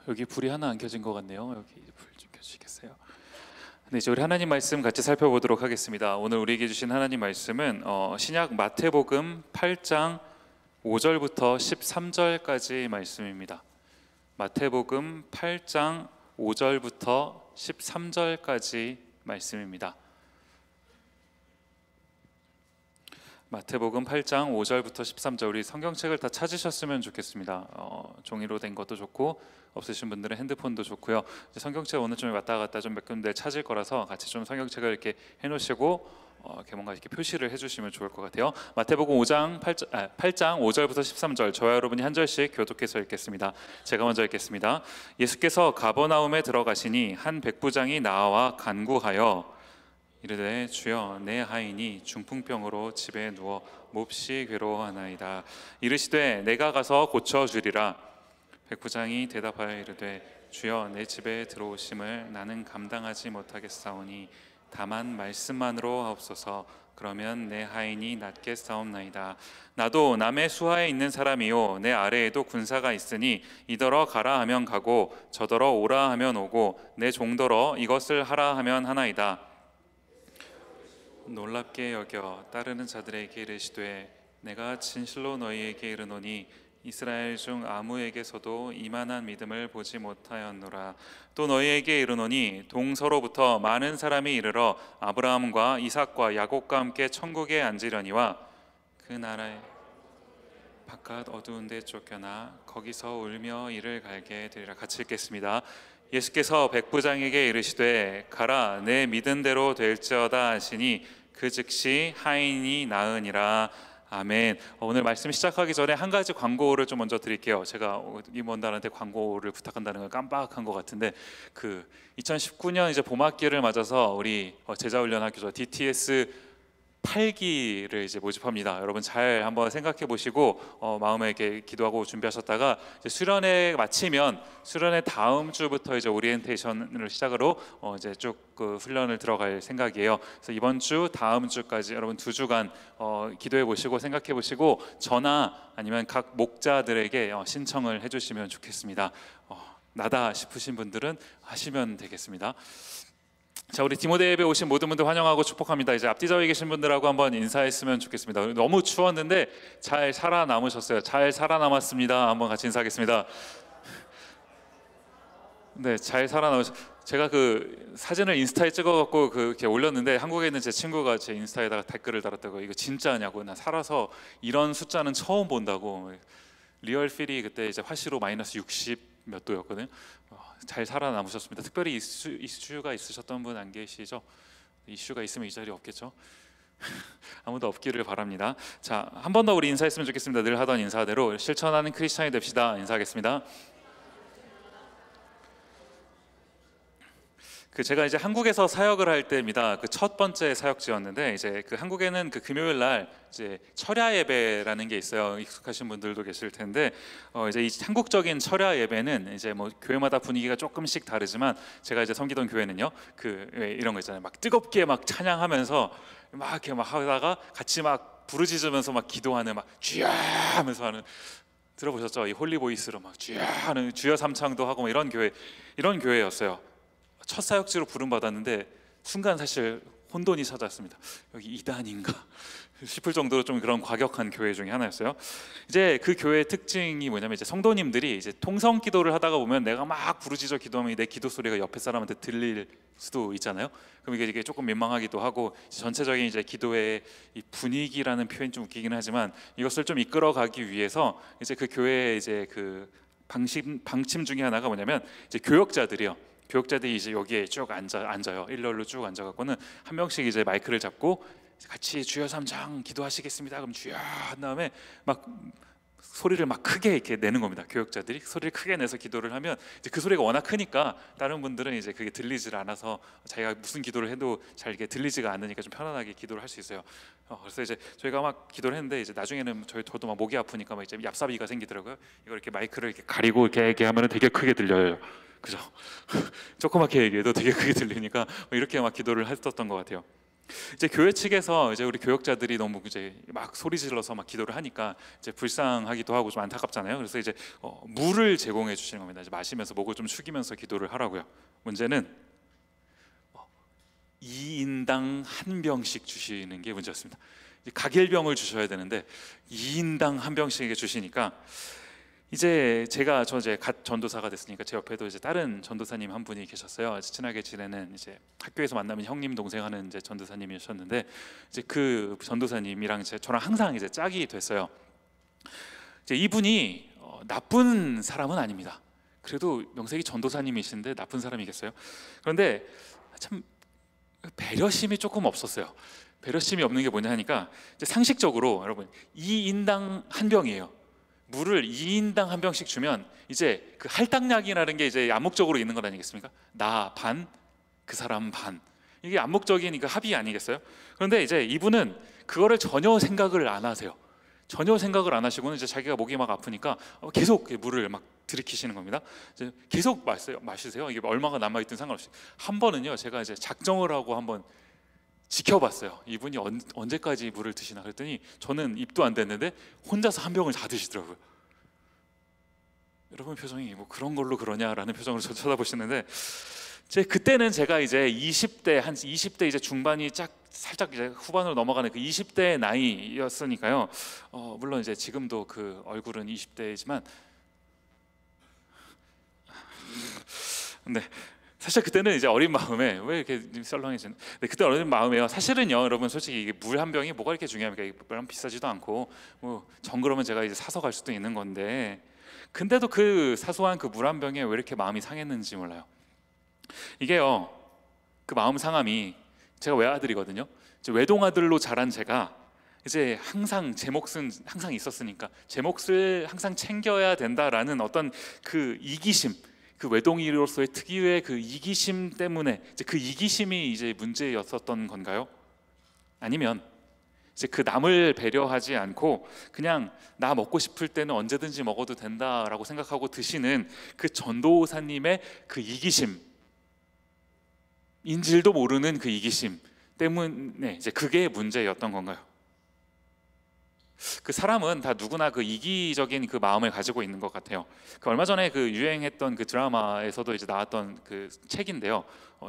여기 불이 하나 안 켜진 것 같네요. 여기 불 좀 켜주시겠어요? 네, 이제 우리 하나님 말씀 같이 살펴보도록 하겠습니다. 오늘 우리에게 주신 하나님 말씀은 신약 마태복음 8장 5절부터 13절까지 말씀입니다. 마태복음 8장 5절부터 13절까지 말씀입니다. 마태복음 8장 5절부터 13절, 우리 성경책을 다 찾으셨으면 좋겠습니다. 종이로 된 것도 좋고 없으신 분들은 핸드폰도 좋고요. 성경책 오늘 좀 왔다 갔다 좀 몇 군데 찾을 거라서 같이 좀 성경책을 이렇게 해놓으시고 이렇게 뭔가 이렇게 표시를 해주시면 좋을 것 같아요. 마태복음 8장 5절부터 13절, 저와 여러분이 한 절씩 교독해서 읽겠습니다. 제가 먼저 읽겠습니다. 예수께서 가버나움에 들어가시니 한 백부장이 나와 간구하여 이르되 주여 내 하인이 중풍병으로 집에 누워 몹시 괴로워하나이다. 이르시되 내가 가서 고쳐주리라. 백부장이 대답하여 이르되 주여 내 집에 들어오심을 나는 감당하지 못하겠사오니 다만 말씀만으로 하옵소서. 그러면 내 하인이 낫게 싸움나이다. 나도 남의 수하에 있는 사람이요 내 아래에도 군사가 있으니 이더러 가라 하면 가고 저더러 오라 하면 오고 내 종더러 이것을 하라 하면 하나이다. 놀랍게 여겨 따르는 자들에게 이르시되 내가 진실로 너희에게 이르노니 이스라엘 중 아무에게서도 이만한 믿음을 보지 못하였노라. 또 너희에게 이르노니 동서로부터 많은 사람이 이르러 아브라함과 이삭과 야곱과 함께 천국에 앉으려니와 그 나라의 바깥 어두운 데 쫓겨나 거기서 울며 이를 갈게 되리라. 같이 읽겠습니다. 예수께서 백부장에게 이르시되 가라 내 믿은 대로 될지어다 하시니 그 즉시 하인이 나으니라. 아멘. 오늘 말씀 시작하기 전에 한 가지 광고를 좀 먼저 드릴게요. 제가 임원단한테 광고를 부탁한다는 걸 깜빡한 것 같은데 2019년 이제 봄학기를 맞아서 우리 제자훈련학교죠 DTS 8기를 이제 모집합니다. 여러분 잘 한번 생각해 보시고 마음에 이렇게 기도하고 준비하셨다가 이제 수련회 마치면 수련회 다음 주부터 이제 오리엔테이션을 시작으로 이제 쭉 그 훈련을 들어갈 생각이에요. 그래서 이번 주 다음 주까지 여러분 2주간 기도해 보시고 생각해 보시고 저나 아니면 각 목자들에게 신청을 해주시면 좋겠습니다. 나다 싶으신 분들은 하시면 되겠습니다. 자, 우리 디모데 예배 오신 모든 분들 환영하고 축복합니다. 이제 앞뒤 좌우에 계신 분들하고 한번 인사했으면 좋겠습니다. 너무 추웠는데 잘 살아남으셨어요. 잘 살아남았습니다. 한번 같이 인사하겠습니다. 네, 잘 살아남으셨어요. 제가 그 사진을 인스타에 찍어갖고 이렇게 올렸는데 한국에 있는 제 친구가 제 인스타에다가 댓글을 달았다고. 이거 진짜냐고. 나 살아서 이런 숫자는 처음 본다고. 리얼 필이 그때 이제 화씨로 마이너스 60 몇 도였거든요. 잘 살아남으셨습니다. 특별히 이슈가 있으셨던 분 안 계시죠? 이슈가 있으면 이 자리 없겠죠? 아무도 없기를 바랍니다. 자, 한 번 더 우리 인사했으면 좋겠습니다. 늘 하던 인사대로 실천하는 크리스찬이 됩시다. 인사하겠습니다. 제가 이제 한국에서 사역을 할 때입니다. 첫 번째 사역지였는데 이제 한국에는 금요일 날 이제 철야 예배라는 게 있어요. 익숙하신 분들도 계실 텐데 이제 이 한국적인 철야 예배는 이제 뭐 교회마다 분위기가 조금씩 다르지만 제가 이제 섬기던 교회는요 이런 거 있잖아요. 막 뜨겁게 막 찬양하면서 막 이렇게 막 하다가 같이 막 부르짖으면서 막 기도하는 막 주여 하면서 하는, 들어보셨죠? 이 홀리 보이스로 막 주여 하는 주여 삼창도 하고 뭐 이런 교회였어요. 첫 사역지로 부름 받았는데 순간 사실 혼돈이 찾아왔습니다. 여기 이단인가 싶을 정도로 좀 그런 과격한 교회 중에 하나였어요. 이제 그 교회의 특징이 뭐냐면 이제 성도님들이 이제 통성 기도를 하다가 보면 내가 막 부르짖어 기도하면 내 기도 소리가 옆에 사람한테 들릴 수도 있잖아요. 그럼 이게 조금 민망하기도 하고 전체적인 이제 기도의 이 분위기라는 표현이 좀 웃기긴 하지만 이것을 좀 이끌어가기 위해서 이제 그 교회의 이제 방침 중에 하나가 뭐냐면 이제 교역자들이 이제 여기에 쭉 앉아요. 일렬로 쭉 앉아갖고는 한 명씩 이제 마이크를 잡고 같이 주여 삼창 기도하시겠습니다. 그럼 주여 한 다음에 막 소리를 막 크게 이렇게 내는 겁니다. 교역자들이 소리를 크게 내서 기도를 하면 이제 그 소리가 워낙 크니까 다른 분들은 이제 그게 들리질 않아서 자기가 무슨 기도를 해도 잘 이게 들리지가 않으니까 좀 편안하게 기도를 할 수 있어요. 그래서 이제 저희가 막 기도를 했는데 이제 나중에는 저도 막 목이 아프니까 막 이제 얍삽이가 생기더라고요. 이걸 이렇게 마이크를 이렇게 가리고 이렇게 하면은 되게 크게 들려요. 그죠? 조그맣게 얘기해도 되게 크게 들리니까 이렇게 막 기도를 했었던 것 같아요. 이제 교회 측에서 이제 우리 교역자들이 너무 이제 막 소리 질러서 막 기도를 하니까 이제 불쌍하기도 하고 좀 안타깝잖아요. 그래서 이제 물을 제공해 주시는 겁니다. 이제 마시면서 목을 좀 축이면서 기도를 하라고요. 문제는 2인당 한 병씩 주시는 게 문제였습니다. 각일병을 주셔야 되는데 2인당 한 병씩에 주시니까 이제 제가 이제 갓 전도사가 됐으니까 제 옆에도 이제 다른 전도사님 한 분이 계셨어요. 친하게 지내는 이제 학교에서 만나면 형님 동생 하는 이제 전도사님이셨는데 이제 그 전도사님이랑 이제 저랑 항상 이제 짝이 됐어요. 이제 이분이 나쁜 사람은 아닙니다. 그래도 명색이 전도사님이신데 나쁜 사람이겠어요? 그런데 참 배려심이 조금 없었어요. 배려심이 없는 게 뭐냐 하니까 이제 상식적으로 여러분 2인당 한 병이에요. 물을 2인당 한 병씩 주면 이제 그 할당량이라는 게 이제 암묵적으로 있는 것 아니겠습니까? 나 반, 그 사람 반. 이게 암묵적인 그 합의 아니겠어요? 그런데 이제 이분은 그거를 전혀 생각을 안 하세요. 전혀 생각을 안 하시고는 이제 자기가 목이 막 아프니까 계속 물을 막 들이키시는 겁니다. 이제 계속 마시세요. 이게 얼마가 남아 있든 상관없이. 한 번은요, 제가 이제 작정을 하고 한번 지켜봤어요. 이분이 언제까지 물을 드시나 그랬더니 저는 입도 안 댔는데 혼자서 한 병을 다 드시더라고요. 여러분 표정이 뭐 그런 걸로 그러냐라는 표정으로 저 쳐다보시는데 그때는 제가 이제 20대 한 20대 이제 중반이 살짝 이제 후반으로 넘어가는 그 20대 나이였으니까요. 물론 이제 지금도 그 얼굴은 20대이지만 근데 사실 그때는 이제 어린 마음에 왜 이렇게 썰렁해지는? 그때 어린 마음에요. 사실은요, 여러분 솔직히 이게 물 한 병이 뭐가 이렇게 중요합니까? 물은 비싸지도 않고 뭐 정그러면 제가 이제 사서 갈 수도 있는 건데, 근데도 그 사소한 그 물 한 병에 왜 이렇게 마음이 상했는지 몰라요. 이게요, 그 마음 상함이 제가 외아들이거든요. 이제 외동아들로 자란 제가 이제 항상 제 몫은 항상 있었으니까 제 몫을 항상 챙겨야 된다라는 어떤 그 이기심. 그 외동이로서의 특유의 그 이기심 때문에 이제 그 이기심이 이제 문제였었던 건가요? 아니면 이제 그 남을 배려하지 않고 그냥 나 먹고 싶을 때는 언제든지 먹어도 된다라고 생각하고 드시는 그 전도사님의 그 이기심, 인질도 모르는 그 이기심 때문에 이제 그게 문제였던 건가요? 그 사람은 다 누구나 그 이기적인 그 마음을 가지고 있는 것 같아요. 그 얼마 전에 그 유행했던 그 드라마에서도 이제 나왔던 그 책인데요.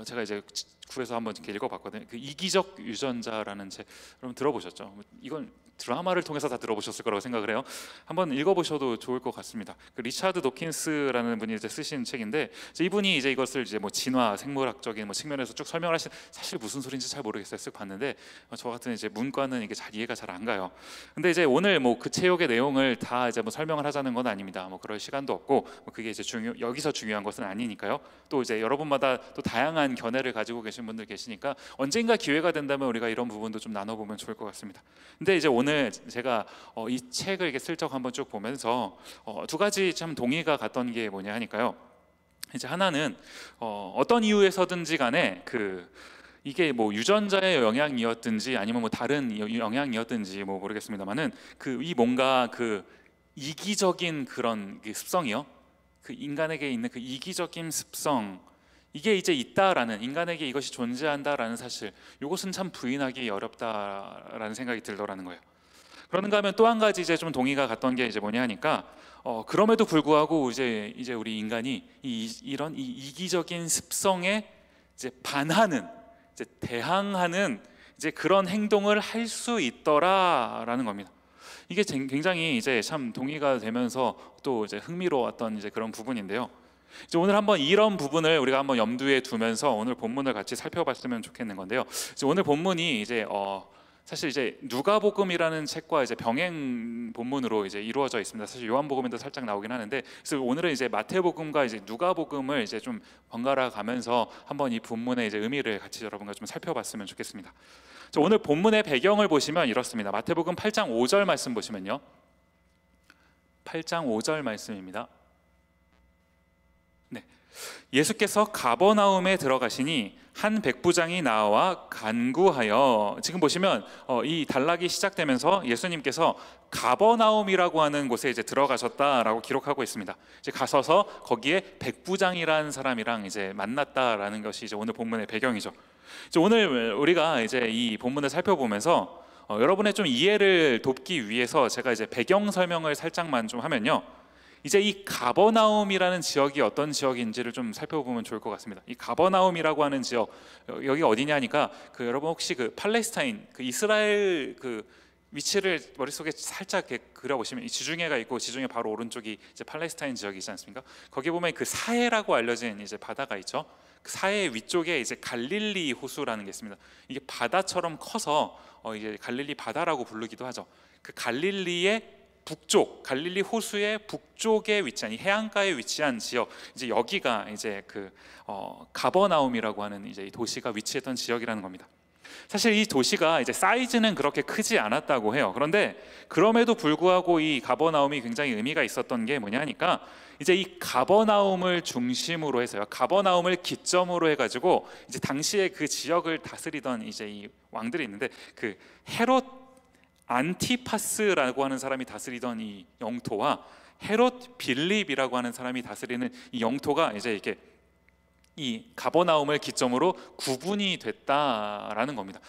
제가 이제 구해서 한번 이렇게 읽어봤거든요. 그 이기적 유전자라는 책, 여러분 들어보셨죠? 이건 드라마를 통해서 다 들어보셨을 거라고 생각을 해요. 한번 읽어보셔도 좋을 것 같습니다. 그 리차드 도킨스라는 분이 이제 쓰신 책인데 이분이 이제 이것을 이제 뭐 진화, 생물학적인 뭐 측면에서 쭉 설명하신, 사실 무슨 소리인지 잘 모르겠어요. 쓱 봤는데 저 같은 이제 문과는 이게 잘 이해가 잘 안 가요. 근데 이제 오늘 뭐 그 체육의 내용을 다 이제 뭐 설명을 하자는 건 아닙니다. 뭐 그럴 시간도 없고 뭐 그게 이제 여기서 중요한 것은 아니니까요. 또 이제 여러분마다 또 다양한 견해를 가지고 계신 분들 계시니까 언젠가 기회가 된다면 우리가 이런 부분도 좀 나눠보면 좋을 것 같습니다. 근데 이제 오늘 제가 이 책을 이렇게 슬쩍 한번 쭉 보면서 두 가지 참 동의가 갔던 게 뭐냐 하니까요. 이제 하나는 어떤 이유에서든지 간에 이게 뭐 유전자의 영향이었든지 아니면 뭐 다른 영향이었든지 뭐 모르겠습니다만은 이 뭔가 그 이기적인 그런 습성이요. 그 인간에게 있는 그 이기적인 습성, 이게 이제 있다라는, 인간에게 이것이 존재한다라는 사실, 이것은 참 부인하기 어렵다라는 생각이 들더라는 거예요. 그런가 하면 또 한 가지 이제 좀 동의가 갔던 게 이제 뭐냐 하니까 그럼에도 불구하고 이제 우리 인간이 이런 이기적인 습성에 이제 반하는, 이제 대항하는 이제 그런 행동을 할 수 있더라라는 겁니다. 이게 굉장히 이제 참 동의가 되면서 또 이제 흥미로웠던 이제 그런 부분인데요. 이제 오늘 한번 이런 부분을 우리가 한번 염두에 두면서 오늘 본문을 같이 살펴봤으면 좋겠는 건데요. 이제 오늘 본문이 이제 사실 이제 누가복음이라는 책과 이제 병행 본문으로 이제 이루어져 있습니다. 사실 요한복음에도 살짝 나오긴 하는데, 그래서 오늘은 이제 마태복음과 이제 누가복음을 이제 좀 번갈아 가면서 한번 이 본문의 이제 의미를 같이 여러분과 좀 살펴봤으면 좋겠습니다. 오늘 본문의 배경을 보시면 이렇습니다. 마태복음 8장 5절 말씀 보시면요, 8장 5절 말씀입니다. 네. 예수께서 가버나움에 들어가시니 한 백부장이 나와 간구하여, 지금 보시면 이 단락이 시작되면서 예수님께서 가버나움이라고 하는 곳에 이제 들어가셨다라고 기록하고 있습니다. 이제 가서서 거기에 백부장이라는 사람이랑 이제 만났다라는 것이 이제 오늘 본문의 배경이죠. 이제 오늘 우리가 이제 이 본문을 살펴보면서 여러분의 좀 이해를 돕기 위해서 제가 이제 배경 설명을 살짝만 좀 하면요, 이제 이 가버나움이라는 지역이 어떤 지역인지를 좀 살펴보면 좋을 것 같습니다. 이 가버나움이라고 하는 지역, 여기 어디냐니까 여러분 혹시 팔레스타인 이스라엘 위치를 머릿속에 살짝 이렇게 그려보시면 이 지중해가 있고 지중해 바로 오른쪽이 이제 팔레스타인 지역이지 않습니까? 거기 보면 사해라고 알려진 이제 바다가 있죠. 그 사해 위쪽에 이제 갈릴리 호수라는 게 있습니다. 이게 바다처럼 커서 이제 갈릴리 바다라고 부르기도 하죠. 그 갈릴리의 북쪽, 갈릴리 호수의 북쪽에 위치한 이 해안가에 위치한 지역, 이제 여기가 이제 가버나움이라고 하는 이제 이 도시가 위치했던 지역이라는 겁니다. 사실 이 도시가 이제 사이즈는 그렇게 크지 않았다고 해요. 그런데 그럼에도 불구하고 이 가버나움이 굉장히 의미가 있었던 게 뭐냐 하니까, 이제 이 가버나움을 중심으로 해서요, 가버나움을 기점으로 해가지고 이제 당시에 그 지역을 다스리던 이제 이 왕들이 있는데, 헤롯 안티파스라고 하는 사람이 다스리던 이 영토와 헤롯 빌립이라고 하는 사람이 다스리는 이 영토가 이제 이렇게 이 가버나움을 기점으로 구분이 됐다라는 겁니다.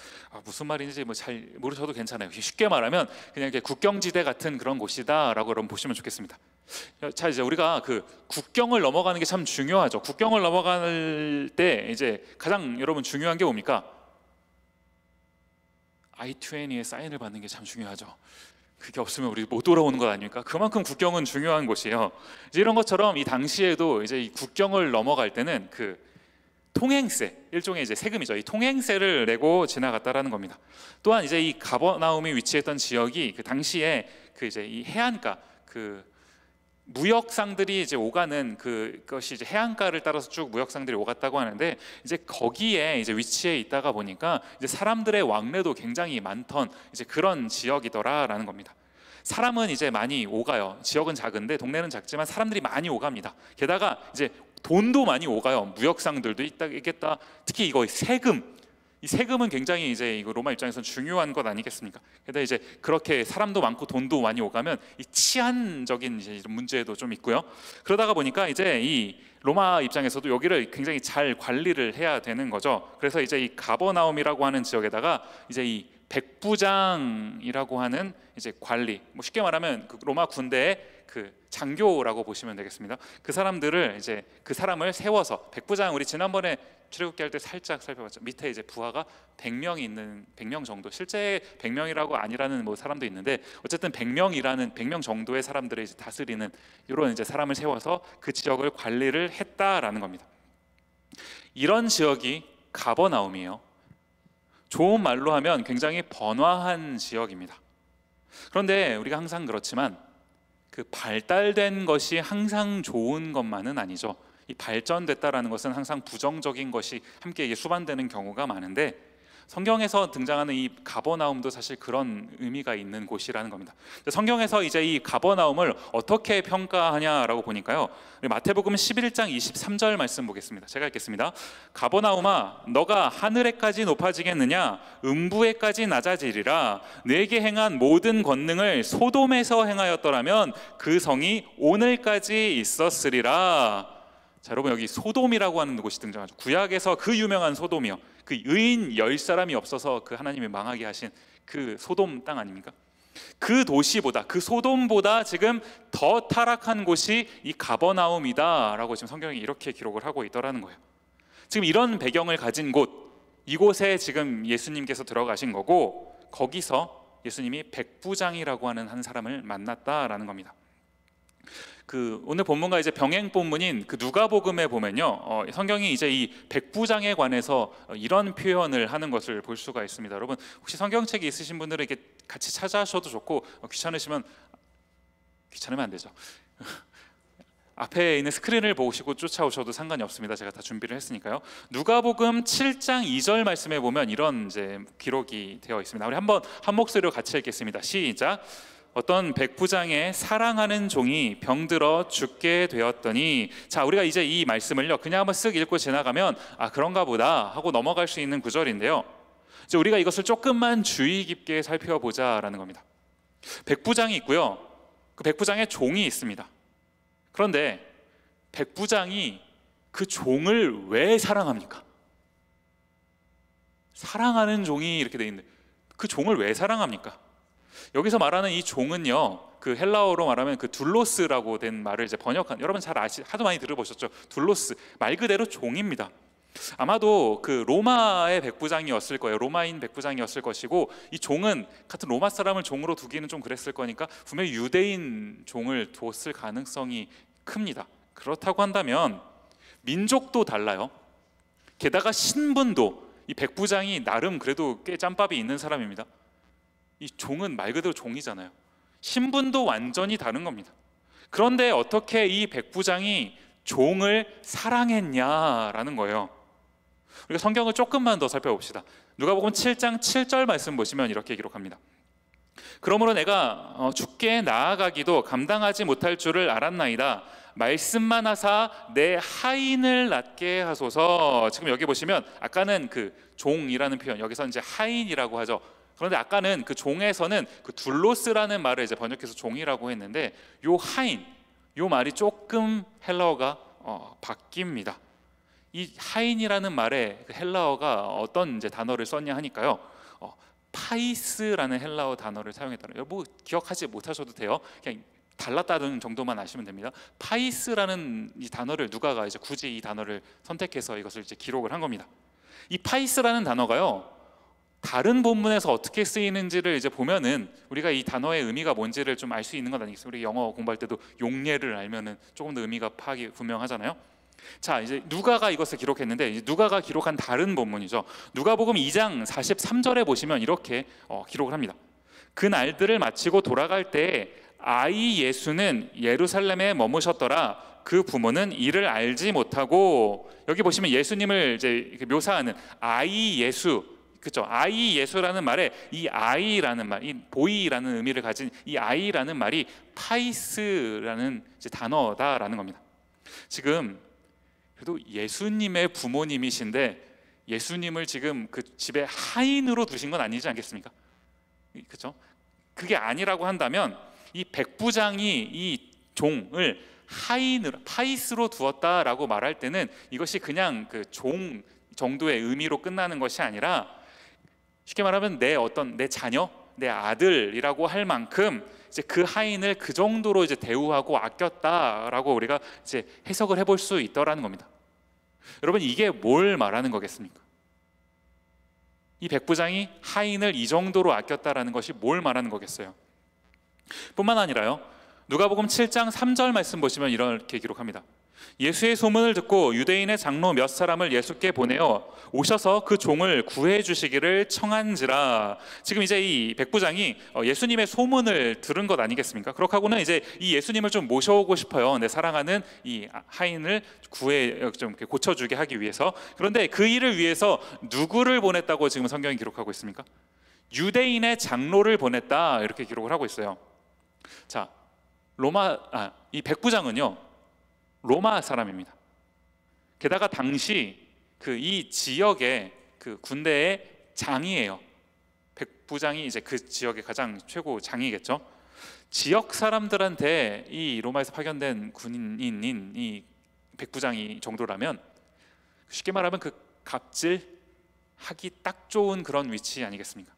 무슨 말인지 잘 모르셔도 괜찮아요. 쉽게 말하면 그냥 이렇게 국경지대 같은 그런 곳이다라고 여러분 보시면 좋겠습니다. 자, 이제 우리가 국경을 넘어가는 게 참 중요하죠. 국경을 넘어갈 때 이제 가장 여러분 중요한 게 뭡니까? I-20의 사인을 받는 게 참 중요하죠. 그게 없으면 우리 못 돌아오는 것 아닙니까? 그만큼 국경은 중요한 곳이에요. 이제 이런 것처럼 이 당시에도 이제 이 국경을 넘어갈 때는 통행세, 일종의 이제 세금이죠. 이 통행세를 내고 지나갔다라는 겁니다. 또한 이제 이 가버나움이 위치했던 지역이 당시에 이제 이 해안가 무역상들이 이제 오가는 그것이 이제 해안가를 따라서 쭉 무역상들이 오갔다고 하는데, 이제 거기에 이제 위치해 있다가 보니까 이제 사람들의 왕래도 굉장히 많던 이제 그런 지역이더라라는 겁니다. 사람은 이제 많이 오가요. 지역은 작은데 동네는 작지만 사람들이 많이 오갑니다. 게다가 이제 돈도 많이 오가요. 무역상들도 있겠다. 특히 이거 세금. 이 세금은 굉장히 이제 이거 로마 입장에서는 중요한 것 아니겠습니까? 게다가 이제 그렇게 사람도 많고 돈도 많이 오가면 이 치안적인 이제 문제도 좀 있고요. 그러다가 보니까 이제 이 로마 입장에서도 여기를 굉장히 잘 관리를 해야 되는 거죠. 그래서 이제 이 가버나움이라고 하는 지역에다가 이제 이 백부장이라고 하는 이제 관리, 쉽게 말하면 로마 군대의 장교라고 보시면 되겠습니다. 그 사람들을 이제 그 사람을 세워서, 백부장 우리 지난번에 출애굽기 할 때 살짝 살펴봤죠. 밑에 이제 부하가 100명이 있는 100명 정도, 실제 100명이라고 아니라는 사람도 있는데 어쨌든 100명 정도의 사람들을 이제 다스리는 이런 이제 사람을 세워서 그 지역을 관리를 했다라는 겁니다. 이런 지역이 가버나움이에요. 좋은 말로 하면 굉장히 번화한 지역입니다. 그런데 우리가 항상 그렇지만 발달된 것이 항상 좋은 것만은 아니죠. 이 발전됐다라는 것은 항상 부정적인 것이 함께 수반되는 경우가 많은데, 성경에서 등장하는 이 가버나움도 사실 그런 의미가 있는 곳이라는 겁니다. 성경에서 이제 이 가버나움을 어떻게 평가하냐라고 보니까요, 마태복음 11장 23절 말씀 보겠습니다. 제가 읽겠습니다. 가버나움아, 너가 하늘에까지 높아지겠느냐? 음부에까지 낮아지리라. 내게 행한 모든 권능을 소돔에서 행하였더라면 그 성이 오늘까지 있었으리라. 자, 여러분, 여기 소돔이라고 하는 곳이 등장하죠. 구약에서 그 유명한 소돔이요, 의인 10사람이 없어서 하나님이 망하게 하신 소돔 땅 아닙니까? 그 도시보다, 그 소돔보다 지금 더 타락한 곳이 이 가버나움이다라고 지금 성경이 이렇게 기록을 하고 있더라는 거예요. 지금 이런 배경을 가진 이곳에 지금 예수님께서 들어가신 거고, 거기서 예수님이 백부장이라고 하는 한 사람을 만났다라는 겁니다. 오늘 본문과 이제 병행 본문인 누가복음에 보면요, 성경이 이제 이 백부장에 관해서 이런 표현을 하는 것을 볼 수가 있습니다. 여러분, 혹시 성경책이 있으신 분들은 이렇게 같이 찾아셔도 좋고, 귀찮으면 안 되죠. 앞에 있는 스크린을 보시고 쫓아오셔도 상관이 없습니다. 제가 다 준비를 했으니까요. 누가복음 7장 2절 말씀에 보면 이런 이제 기록이 되어 있습니다. 우리 한번 한 목소리로 같이 읽겠습니다. 시작. 어떤 백부장의 사랑하는 종이 병들어 죽게 되었더니, 자, 우리가 이제 이 말씀을요 그냥 한번 쓱 읽고 지나가면 아, 그런가 보다 하고 넘어갈 수 있는 구절인데요, 이제 우리가 이것을 조금만 주의 깊게 살펴보자라는 겁니다. 백부장이 있고요, 그 백부장의 종이 있습니다. 그런데 백부장이 그 종을 왜 사랑합니까? 사랑하는 종이 이렇게 돼 있는데 그 종을 왜 사랑합니까? 여기서 말하는 이 종은요, 그 헬라어로 말하면 그 둘로스라고 된 말을 이제 번역한, 여러분 잘 하도 많이 들어보셨죠? 둘로스, 말 그대로 종입니다. 아마도 그 로마의 백부장이었을 거예요. 로마인 백부장이었을 것이고, 이 종은 같은 로마 사람을 종으로 두기는 좀 그랬을 거니까 분명히 유대인 종을 뒀을 가능성이 큽니다. 그렇다고 한다면 민족도 달라요. 게다가 신분도, 이 백부장이 나름 그래도 꽤 짬밥이 있는 사람입니다. 이 종은 말 그대로 종이잖아요. 신분도 완전히 다른 겁니다. 그런데 어떻게 이 백부장이 종을 사랑했냐라는 거예요. 우리가 성경을 조금만 더 살펴봅시다. 누가복음 7장 7절 말씀 보시면 이렇게 기록합니다. 그러므로 내가 주께 나아가기도 감당하지 못할 줄을 알았나이다. 말씀만 하사 내 하인을 낫게 하소서. 지금 여기 보시면 아까는 그 종이라는 표현, 여기서 이제 하인이라고 하죠. 그런데 아까는 그 종에서는 그 둘로스라는 말을 이제 번역해서 종이라고 했는데, 요 하인, 요 말이 조금 헬라어가 바뀝니다. 이 하인이라는 말에 그 헬라어가 어떤 이제 단어를 썼냐 하니까요, 파이스라는 헬라어 단어를 사용했다는, 뭐 기억하지 못하셔도 돼요. 그냥 달랐다는 정도만 아시면 됩니다. 파이스라는 이 단어를 누가가 이제 굳이 이 단어를 선택해서 이것을 이제 기록을 한 겁니다. 이 파이스라는 단어가요, 다른 본문에서 어떻게 쓰이는지를 이제 보면은 우리가 이 단어의 의미가 뭔지를 좀 알 수 있는 것 아니겠어요? 우리 영어 공부할 때도 용례를 알면은 조금 더 의미가 파악이 분명하잖아요. 자, 이제 누가가 이것을 기록했는데, 이제 누가가 기록한 다른 본문이죠. 누가복음 2장 43절에 보시면 이렇게 기록을 합니다. 그 날들을 마치고 돌아갈 때 아이 예수는 예루살렘에 머무셨더라. 그 부모는 이를 알지 못하고, 여기 보시면 예수님을 이제 묘사하는 아이 예수, 그렇죠? 아이 예수라는 말에 이 아이라는 말, 이 보이라는 의미를 가진 이 아이라는 말이 파이스라는 이제 단어다라는 겁니다. 지금 그래도 예수님의 부모님이신데 예수님을 지금 그 집에 하인으로 두신 건 아니지 않겠습니까? 그렇죠? 그게 아니라고 한다면 이 백부장이 이 종을 하인으로, 파이스로 두었다라고 말할 때는 이것이 그냥 그 종 정도의 의미로 끝나는 것이 아니라, 쉽게 말하면 내 자녀, 내 아들이라고 할 만큼 이제 그 하인을 그 정도로 이제 대우하고 아꼈다라고 우리가 이제 해석을 해볼 수 있더라는 겁니다. 여러분, 이게 뭘 말하는 거겠습니까? 이 백부장이 하인을 이 정도로 아꼈다라는 것이 뭘 말하는 거겠어요? 뿐만 아니라요, 누가복음 7장 3절 말씀 보시면 이렇게 기록합니다. 예수의 소문을 듣고 유대인의 장로 몇 사람을 예수께 보내어 오셔서 그 종을 구해 주시기를 청한지라. 지금 이제 이 백부장이 예수님의 소문을 들은 것 아니겠습니까? 그렇다고는 이제 이 예수님을 좀 모셔오고 싶어요. 내 사랑하는 이 하인을 좀 고쳐주게 하기 위해서. 그런데 그 일을 위해서 누구를 보냈다고 지금 성경이 기록하고 있습니까? 유대인의 장로를 보냈다, 이렇게 기록을 하고 있어요. 자, 이 백부장은요, 로마 사람입니다. 게다가 당시 이 지역의 그 군대의 장이에요. 백부장이 이제 그 지역의 가장 최고 장이겠죠. 지역 사람들한테 이 로마에서 파견된 군인인 이 백부장이 정도라면 쉽게 말하면 그 갑질하기 딱 좋은 그런 위치 아니겠습니까?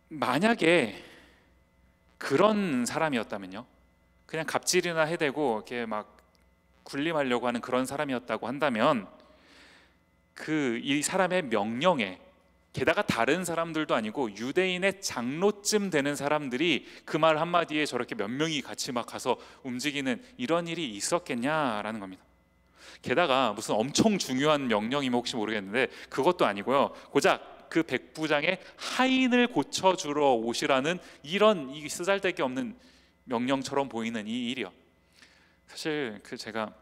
만약에 그런 사람이었다면요, 그냥 갑질이나 해대고 이렇게 막 군림하려고 하는 그런 사람이었다고 한다면 이 사람의 명령에, 게다가 다른 사람들도 아니고 유대인의 장로쯤 되는 사람들이 그 말 한마디에 저렇게 몇 명이 같이 막 가서 움직이는 이런 일이 있었겠냐라는 겁니다. 게다가 무슨 엄청 중요한 명령이면 혹시 모르겠는데 그것도 아니고요, 고작 그 백부장의 하인을 고쳐주러 오시라는 이런 이 쓰잘데기 없는 명령처럼 보이는 이 일이요. 사실 제가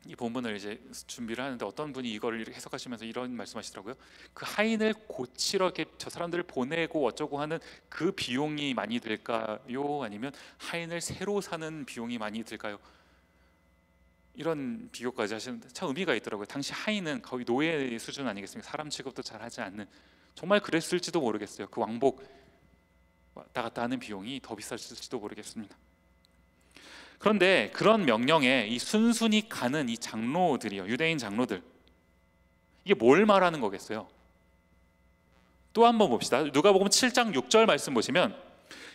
이 본문을 이제 준비를 하는데 어떤 분이 이걸 이렇게 해석하시면서 이런 말씀하시더라고요. 그 하인을 고치러 이렇게 저 사람들을 보내고 어쩌고 하는 그 비용이 많이 들까요? 아니면 하인을 새로 사는 비용이 많이 들까요? 이런 비교까지 하시는데 참 의미가 있더라고요. 당시 하인은 거의 노예 수준 아니겠습니까? 사람 취급도 잘 하지 않는, 정말 그랬을지도 모르겠어요. 그 왕복 왔다 갔다 하는 비용이 더 비쌌을지도 모르겠습니다. 그런데 그런 명령에 이 순순히 가는 이 장로들이요, 유대인 장로들, 이게 뭘 말하는 거겠어요? 또 한번 봅시다. 누가복음 7장 6절 말씀 보시면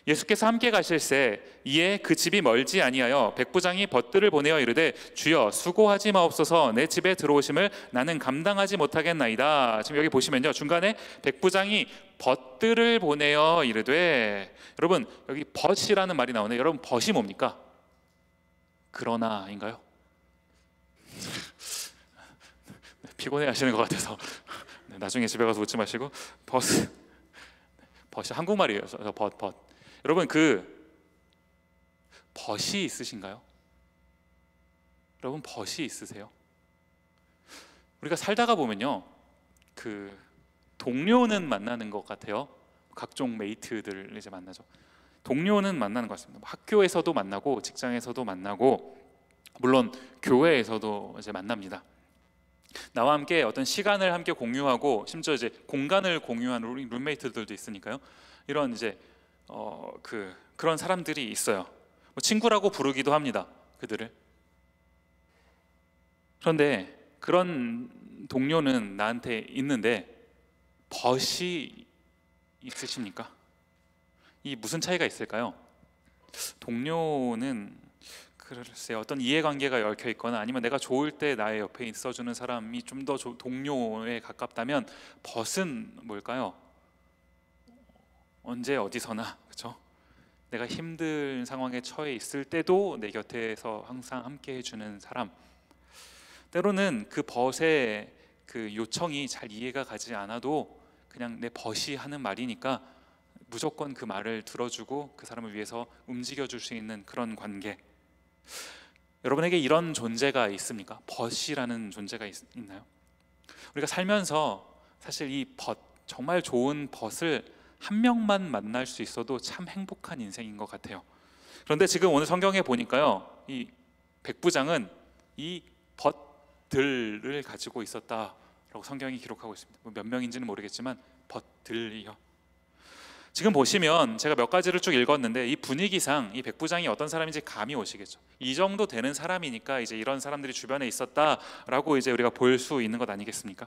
예수께서 함께 가실새 이에 그 집이 멀지 아니하여 백부장이 벗들을 보내어 이르되 주여 수고하지 마옵소서 내 집에 들어오심을 나는 감당하지 못하겠나이다. 지금 여기 보시면요, 중간에 백부장이 벗들을 보내어 이르되, 여러분 여기 벗이라는 말이 나오네요. 여러분 벗이 뭡니까? 그러나인가요? 피곤해 하시는 것 같아서 나중에 집에 가서 웃지 마시고, 벗이 한국말이에요. 벗. 여러분 그 벗이 있으신가요? 여러분 벗이 있으세요? 우리가 살다가 보면요, 그 동료는 만나는 것 같아요. 각종 메이트들을 이제 만나죠. 동료는 만나는 것 같습니다. 학교에서도 만나고 직장에서도 만나고 물론 교회에서도 이제 만납니다. 나와 함께 어떤 시간을 함께 공유하고 심지어 이제 공간을 공유하는 우리 룸메이트들도 있으니까요. 이런 이제 그런 사람들이 있어요. 뭐 친구라고 부르기도 합니다, 그들을. 그런데 그런 동료는 나한테 있는데 벗이 있으십니까? 이 무슨 차이가 있을까요? 동료는 글쎄요, 어떤 이해관계가 얽혀 있거나 아니면 내가 좋을 때 나의 옆에 있어주는 사람이 좀 더 동료에 가깝다면, 벗은 뭘까요? 언제 어디서나, 그렇죠? 내가 힘든 상황에 처해 있을 때도 내 곁에서 항상 함께 해주는 사람. 때로는 그 벗의 그 요청이 잘 이해가 가지 않아도 그냥 내 벗이 하는 말이니까 무조건 그 말을 들어주고 그 사람을 위해서 움직여줄 수 있는 그런 관계. 여러분에게 이런 존재가 있습니까? 벗이라는 존재가 있나요? 우리가 살면서 사실 이 벗, 정말 좋은 벗을 한 명만 만날 수 있어도 참 행복한 인생인 것 같아요. 그런데 지금 오늘 성경에 보니까요, 이 백부장은 이 벗들을 가지고 있었다라고 성경이 기록하고 있습니다. 몇 명인지는 모르겠지만 벗들이요. 지금 보시면 제가 몇 가지를 쭉 읽었는데 이 분위기상 이 백부장이 어떤 사람인지 감이 오시겠죠. 이 정도 되는 사람이니까 이제 이런 사람들이 주변에 있었다라고 이제 우리가 볼 수 있는 것 아니겠습니까?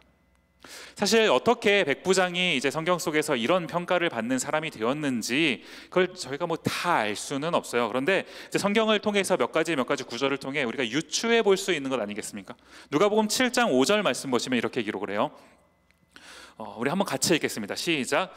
사실 어떻게 백부장이 이제 성경 속에서 이런 평가를 받는 사람이 되었는지 그걸 저희가 뭐 다 알 수는 없어요. 그런데 이제 성경을 통해서 몇 가지 구절을 통해 우리가 유추해 볼 수 있는 것 아니겠습니까? 누가복음 7장 5절 말씀 보시면 이렇게 기록을 해요. 우리 한번 같이 읽겠습니다. 시작.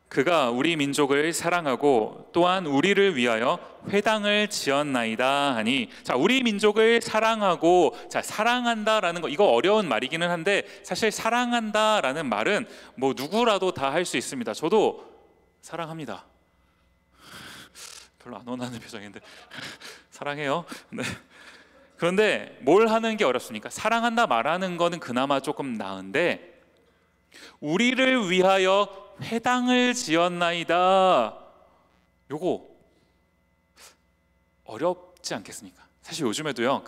그가 우리 민족을 사랑하고 또한 우리를 위하여 회당을 지었나이다 하니, 자, 우리 민족을 사랑하고, 자, 사랑한다라는 거, 이거 어려운 말이기는 한데 사실 사랑한다라는 말은 뭐 누구라도 다 할 수 있습니다. 저도 사랑합니다. 별로 안 원하는 표정인데 사랑해요. 네. 그런데 뭘 하는 게 어렵습니까? 사랑한다 말하는 거는 그나마 조금 나은데, 우리를 위하여 회당을 지었나이다, 요거 어렵지 않겠습니까? 사실 요즘에도요,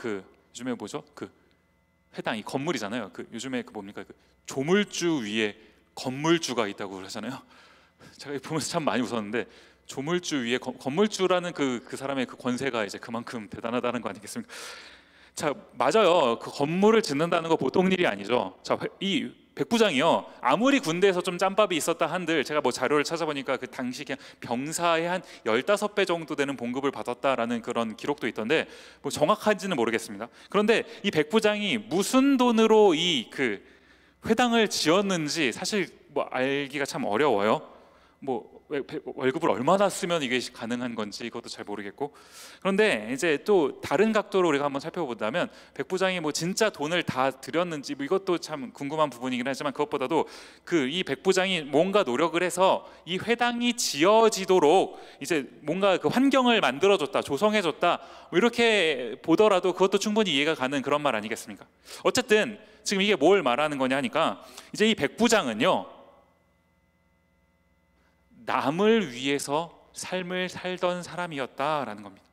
요즘에 뭐죠? 회당, 이 건물이잖아요. 요즘에 뭡니까? 조물주 위에 건물주가 있다고 그러잖아요. 제가 보면서 참 많이 웃었는데, 조물주 위에 건물주라는 그 사람의 그 권세가 이제 그만큼 대단하다는 거 아니겠습니까? 자, 맞아요. 그 건물을 짓는다는 거 보통 일이 아니죠. 자, 이 백부장이요, 아무리 군대에서 좀 짬밥이 있었다 한들, 제가 뭐 자료를 찾아보니까 그 당시 그냥 병사의 한 15배 정도 되는 봉급을 받았다라는 그런 기록도 있던데, 뭐 정확한지는 모르겠습니다. 그런데 이 백부장이 무슨 돈으로 이 회당을 지었는지 사실 뭐 알기가 참 어려워요. 뭐 월급을 얼마나 쓰면 이게 가능한 건지 이것도 잘 모르겠고. 그런데 이제 또 다른 각도로 우리가 한번 살펴보자면 백부장이 뭐 진짜 돈을 다 들였는지 뭐 이것도 참 궁금한 부분이긴 하지만, 그것보다도 이 백부장이 뭔가 노력을 해서 이 회당이 지어지도록 이제 뭔가 그 환경을 만들어줬다, 조성해줬다, 뭐 이렇게 보더라도 그것도 충분히 이해가 가는 그런 말 아니겠습니까? 어쨌든 지금 이게 뭘 말하는 거냐 하니까, 이제 이 백부장은요, 남을 위해서 삶을 살던 사람이었다라는 겁니다.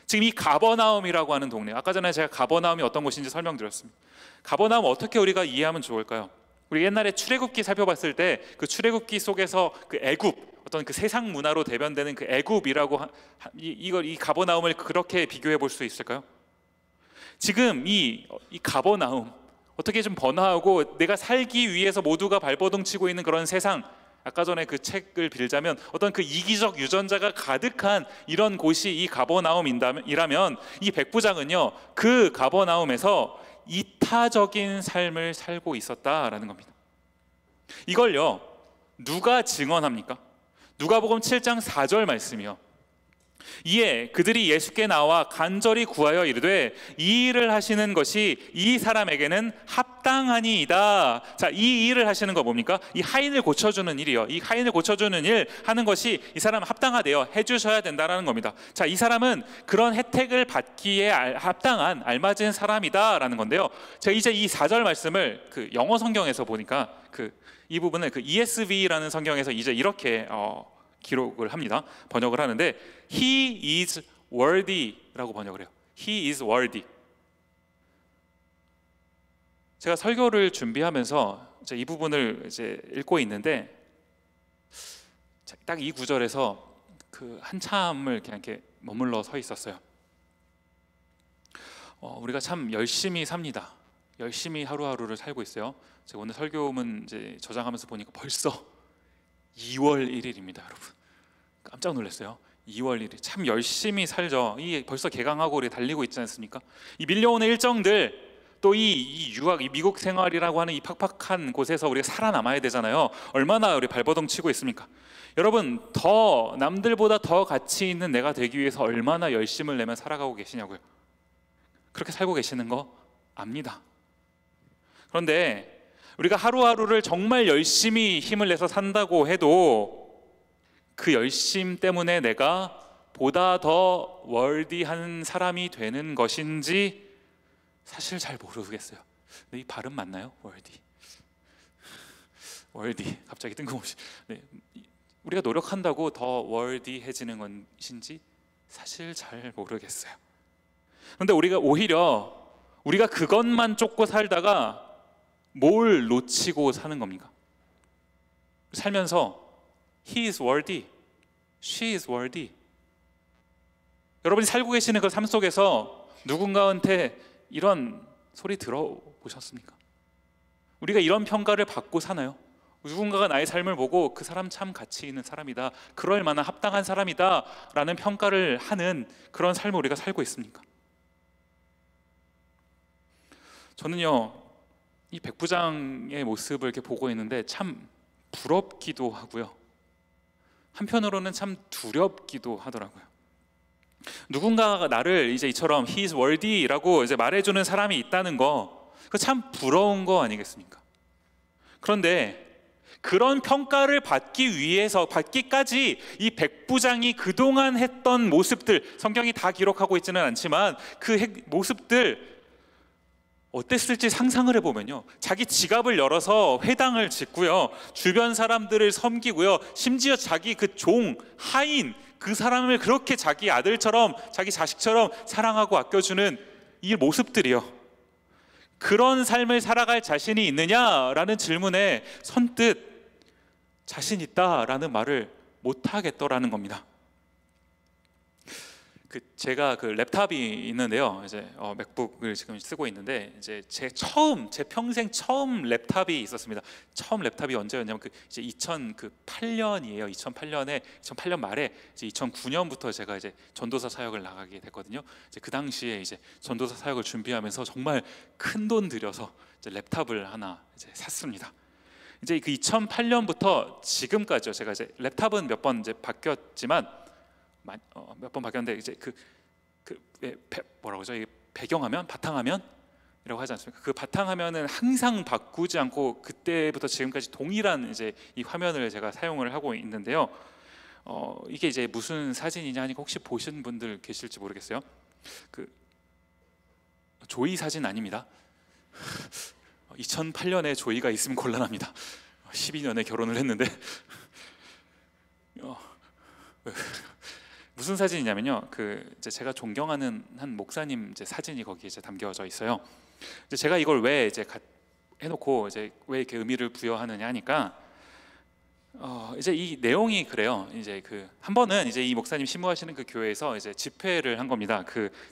지금 이 가버나움이라고 하는 동네, 아까 전에 제가 가버나움이 어떤 곳인지 설명드렸습니다. 가버나움 어떻게 우리가 이해하면 좋을까요? 우리 옛날에 출애굽기 살펴봤을 때 그 출애굽기 속에서 그 애굽, 어떤 그 세상 문화로 대변되는 그 애굽이라고 이 가버나움을 그렇게 비교해 볼 수 있을까요? 지금 이 가버나움, 어떻게 좀 번화하고 내가 살기 위해서 모두가 발버둥 치고 있는 그런 세상, 아까 전에 그 책을 빌자면 어떤 그 이기적 유전자가 가득한 이런 곳이 이 가버나움이라면, 이 백부장은요 그 가버나움에서 이타적인 삶을 살고 있었다라는 겁니다. 이걸요 누가 증언합니까? 누가복음 7장 4절 말씀이요. 이에 그들이 예수께 나와 간절히 구하여 이르되 이 일을 하시는 것이 이 사람에게는 합당하니이다. 자, 이 일을 하시는 거 뭡니까? 이 하인을 고쳐주는 일이요. 이 하인을 고쳐주는 일 하는 것이 이 사람 합당하대요. 해주셔야 된다라는 겁니다. 자, 이 사람은 그런 혜택을 받기에 합당한 알맞은 사람이다라는 건데요. 제가 이제 이 4절 말씀을 그 영어 성경에서 보니까 이 부분을 그 ESV라는 성경에서 이제 이렇게 기록을 합니다. 번역을 하는데 He is worthy라고 번역을 해요. He is worthy. 제가 설교를 준비하면서 이 부분을 이제 읽고 있는데 딱 이 구절에서 그 한참을 그냥 이렇게 머물러 서 있었어요. 우리가 참 열심히 삽니다. 열심히 하루하루를 살고 있어요. 제가 오늘 설교문 이제 저장하면서 보니까 벌써 2월 1일입니다, 여러분. 깜짝 놀랐어요. 2월 1일. 참 열심히 살죠. 이게 벌써 개강하고 우리 달리고 있지 않습니까? 이 밀려오는 일정들, 또 이 유학, 이 미국 생활이라고 하는 이 팍팍한 곳에서 우리가 살아남아야 되잖아요. 얼마나 우리 발버둥 치고 있습니까? 여러분, 더 남들보다 더 가치 있는 내가 되기 위해서 얼마나 열심을 내며 살아가고 계시냐고요. 그렇게 살고 계시는 거 압니다. 그런데 우리가 하루하루를 정말 열심히 힘을 내서 산다고 해도 그 열심 때문에 내가 보다 더 월디한 사람이 되는 것인지 사실 잘 모르겠어요. 근데 이 발음 맞나요? 월디 갑자기 뜬금없이. 네. 우리가 노력한다고 더 월디해지는 것인지 사실 잘 모르겠어요. 그런데 우리가 오히려 우리가 그것만 쫓고 살다가 뭘 놓치고 사는 겁니까? 살면서 He is worthy, She is worthy. 여러분이 살고 계시는 그 삶 속에서 누군가한테 이런 소리 들어보셨습니까? 우리가 이런 평가를 받고 사나요? 누군가가 나의 삶을 보고 그 사람 참 가치 있는 사람이다, 그럴 만한 합당한 사람이다 라는 평가를 하는 그런 삶을 우리가 살고 있습니까? 저는요 이 백부장의 모습을 이렇게 보고 있는데 참 부럽기도 하고요, 한편으로는 참 두렵기도 하더라고요. 누군가가 나를 이제 이처럼 He is worthy라고 이제 말해주는 사람이 있다는 거, 그거 참 부러운 거 아니겠습니까? 그런데 그런 평가를 받기까지 이 백부장이 그동안 했던 모습들, 성경이 다 기록하고 있지는 않지만 그 모습들 어땠을지 상상을 해보면요, 자기 지갑을 열어서 회당을 짓고요, 주변 사람들을 섬기고요, 심지어 자기 그 종, 하인, 그 사람을 그렇게 자기 아들처럼, 자기 자식처럼 사랑하고 아껴주는 이 모습들이요, 그런 삶을 살아갈 자신이 있느냐라는 질문에 선뜻 자신 있다라는 말을 못하겠더라는 겁니다. 제가 그 랩탑이 있는데요, 이제 맥북을 지금 쓰고 있는데, 이제 제 평생 처음 랩탑이 있었습니다. 처음 랩탑이 언제였냐면 이제 2008년이에요. 2008년 말에 이제 2009년부터 제가 이제 전도사 사역을 나가게 됐거든요. 이제 그 당시에 이제 전도사 사역을 준비하면서 정말 큰 돈 들여서 이제 랩탑을 하나 이제 샀습니다. 이제 그 2008년부터 지금까지요. 제가 이제 랩탑은 몇 번 이제 바뀌었지만 몇 번 바뀌었는데 이제 뭐라고 하죠? 이게 배경화면, 바탕화면이라고 하지 않습니까? 그 바탕화면은 항상 바꾸지 않고 그때부터 지금까지 동일한 이제 이 화면을 제가 사용을 하고 있는데요. 이게 이제 무슨 사진이냐 하니까 혹시 보신 분들 계실지 모르겠어요. 그 조이 사진 아닙니다. 2008년에 조이가 있으면 곤란합니다. 12년에 결혼을 했는데 무슨 사진이냐면요. 이제 제가 존경하는 한 목사님 이제 사진이 거기에 이제 담겨져 있어요. 이제 제가 이걸 왜 이제 해놓고 이제 왜 이렇게 의미를 부여하느냐 하니까 이제 이 내용이 그래요. 이제 한 번은 이제 이 목사님 신무하시는 그 교회에서 이제 집회를 한 겁니다.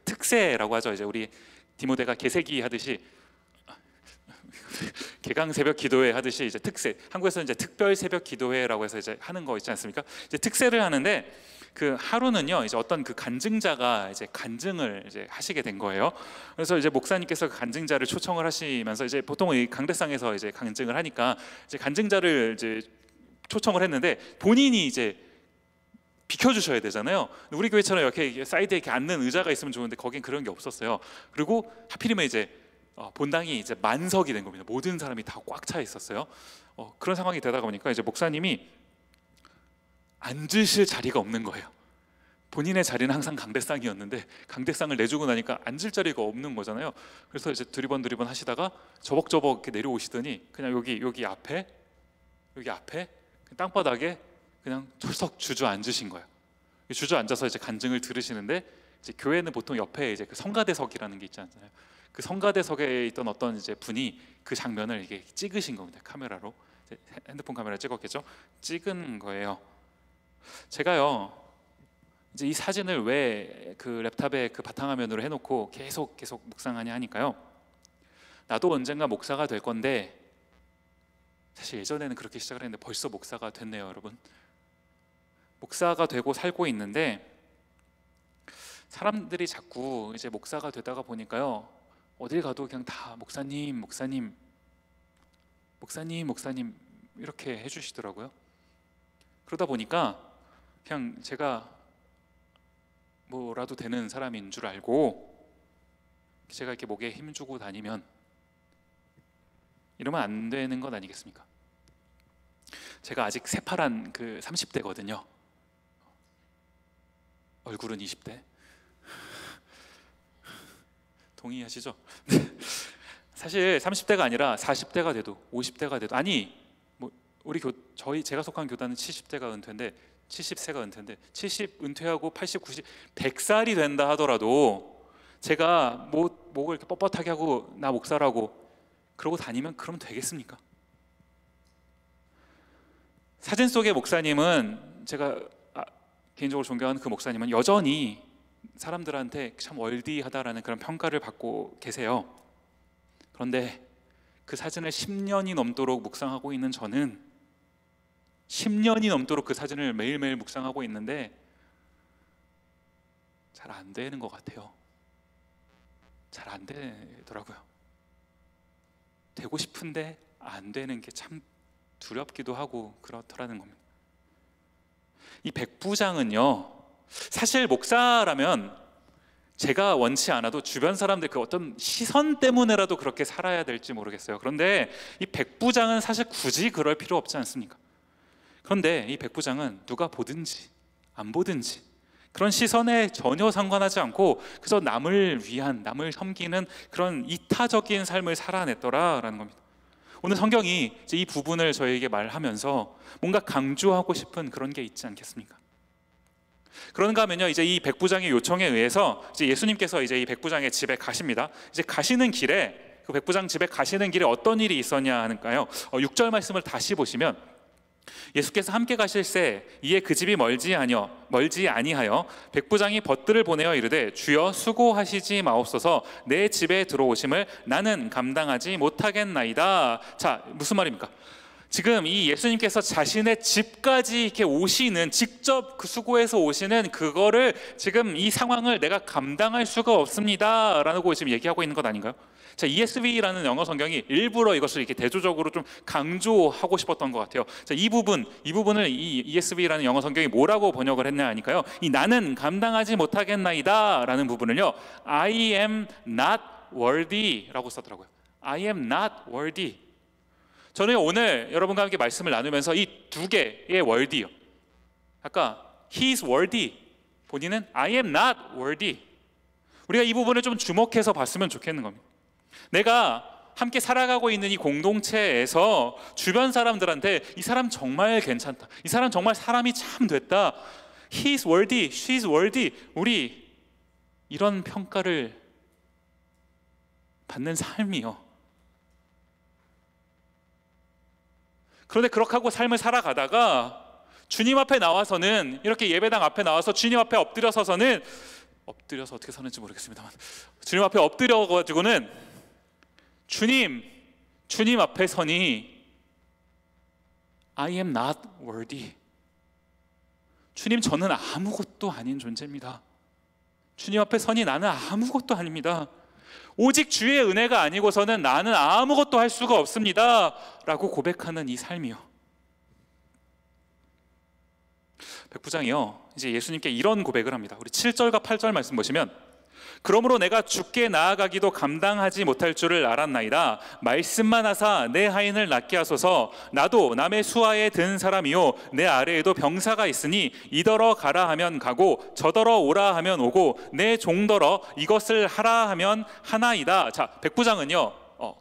특세라고 하죠. 이제 우리 디모데가 개세기 하듯이 개강 새벽 기도회 하듯이 이제 특세, 한국에서 이제 특별 새벽 기도회라고 해서 이제 하는 거 있지 않습니까? 이제 특세를 하는데 하루는요, 이제 어떤 간증자가 이제 간증을 이제 하시게 된 거예요. 그래서 이제 목사님께서 간증자를 초청을 하시면서 이제 보통 이 강대상에서 이제 간증을 하니까 이제 간증자를 이제 초청을 했는데 본인이 이제 비켜주셔야 되잖아요. 우리 교회처럼 이렇게 사이드에 이렇게 앉는 의자가 있으면 좋은데 거긴 그런 게 없었어요. 그리고 하필이면 이제 본당이 이제 만석이 된 겁니다. 모든 사람이 다 꽉 차 있었어요. 그런 상황이 되다 보니까 이제 목사님이 앉으실 자리가 없는 거예요. 본인의 자리는 항상 강대상이었는데 강대상을 내주고 나니까 앉을 자리가 없는 거잖아요. 그래서 이제 두리번 하시다가 저벅저벅 이렇게 내려오시더니 그냥 여기 앞에 땅바닥에 그냥 철썩 주저앉으신 거예요. 주저앉아서 이제 간증을 들으시는데 이제 교회는 보통 옆에 이제 성가대석이라는 게 있지 않나요? 그 성가대석에 있던 어떤 이제 분이 그 장면을 이게 찍으신 겁니다. 카메라로, 핸드폰 카메라 찍었겠죠? 찍은 거예요. 제가요 이제 이 사진을 왜 랩탑에 바탕화면으로 해놓고 계속 묵상하냐 하니까요, 나도 언젠가 목사가 될 건데, 사실 예전에는 그렇게 시작을 했는데 벌써 목사가 됐네요, 여러분. 목사가 되고 살고 있는데 사람들이 자꾸 이제 목사가 되다가 보니까요, 어딜 가도 그냥 다 목사님 이렇게 해주시더라고요. 그러다 보니까 그냥 제가 뭐라도 되는 사람인 줄 알고 제가 이렇게 목에 힘주고 다니면 이러면 안 되는 건 아니겠습니까? 제가 아직 새파란 30대거든요. 얼굴은 20대. 동의하시죠? 사실 30대가 아니라 40대가 돼도 50대가 돼도, 아니 뭐 제가 속한 교단은 70대가 은퇴인데 70세가 은퇴인데 70 은퇴하고 80, 90, 100살이 된다 하더라도 제가 목을 이렇게 뻣뻣하게 하고 나 목사라고 그러고 다니면 그러면 되겠습니까? 사진 속의 목사님은 제가 개인적으로 존경하는 그 목사님은 여전히 사람들한테 참 월디하다라는 그런 평가를 받고 계세요. 그런데 그 사진을 10년이 넘도록 묵상하고 있는 저는 10년이 넘도록 그 사진을 매일매일 묵상하고 있는데 잘 안 되는 것 같아요. 잘 안 되더라고요. 되고 싶은데 안 되는 게 참 두렵기도 하고 그렇더라는 겁니다. 이 백부장은요, 사실 목사라면 제가 원치 않아도 주변 사람들 어떤 시선 때문에라도 그렇게 살아야 될지 모르겠어요. 그런데 이 백부장은 사실 굳이 그럴 필요 없지 않습니까? 그런데 이 백부장은 누가 보든지 안 보든지 그런 시선에 전혀 상관하지 않고 그저 남을 위한, 남을 섬기는 그런 이타적인 삶을 살아냈더라라는 겁니다. 오늘 성경이 이제 이 부분을 저에게 말하면서 뭔가 강조하고 싶은 그런 게 있지 않겠습니까? 그런가 하면요, 이제 이 백부장의 요청에 의해서 이제 예수님께서 이제 이 백부장의 집에 가십니다. 이제 가시는 길에, 그 백부장 집에 가시는 길에 어떤 일이 있었냐 하는가요? 6절 말씀을 다시 보시면, 예수께서 함께 가실새 이에 그 집이 멀지 아니하여 백부장이 벗들을 보내어 이르되 주여 수고하시지 마옵소서 내 집에 들어오심을 나는 감당하지 못하겠나이다. 자, 무슨 말입니까? 지금 이 예수님께서 자신의 집까지 이렇게 오시는, 직접 그 수고해서 오시는 그거를, 지금 이 상황을 내가 감당할 수가 없습니다 라고 지금 얘기하고 있는 것 아닌가요? 자, ESV라는 영어 성경이 일부러 이것을 이렇게 대조적으로 좀 강조하고 싶었던 것 같아요. 자, 이 부분을 이 ESV라는 영어 성경이 뭐라고 번역을 했냐 하니까요, 이 나는 감당하지 못하겠나이다 라는 부분을요, I am not worthy 라고 썼더라고요. I am not worthy. 저는 오늘 여러분과 함께 말씀을 나누면서 이 두 개의 worthy요, 아까 he is worthy, 본인은 I am not worthy, 우리가 이 부분을 좀 주목해서 봤으면 좋겠는 겁니다. 내가 함께 살아가고 있는 이 공동체에서 주변 사람들한테 이 사람 정말 괜찮다, 이 사람 정말 사람이 참 됐다, he is worthy, she is worthy, 우리 이런 평가를 받는 삶이요. 그런데 그렇게 하고 삶을 살아가다가 주님 앞에 나와서는, 이렇게 예배당 앞에 나와서 주님 앞에 엎드려서 어떻게 서는지 모르겠습니다만, 주님 앞에 엎드려 가지고는 주님 앞에 서니 I am not worthy. 주님, 저는 아무것도 아닌 존재입니다. 주님 앞에 서니 나는 아무것도 아닙니다. 오직 주의 은혜가 아니고서는 나는 아무것도 할 수가 없습니다 라고 고백하는 이 삶이요. 백부장이요, 이제 예수님께 이런 고백을 합니다. 우리 7절과 8절 말씀 보시면, 그러므로 내가 주께 나아가기도 감당하지 못할 줄을 알았나이다. 말씀만 하사 내 하인을 낫게 하소서. 나도 남의 수하에 든 사람이요, 내 아래에도 병사가 있으니 이더러 가라 하면 가고 저더러 오라 하면 오고 내 종더러 이것을 하라 하면 하나이다. 자, 백부장은요,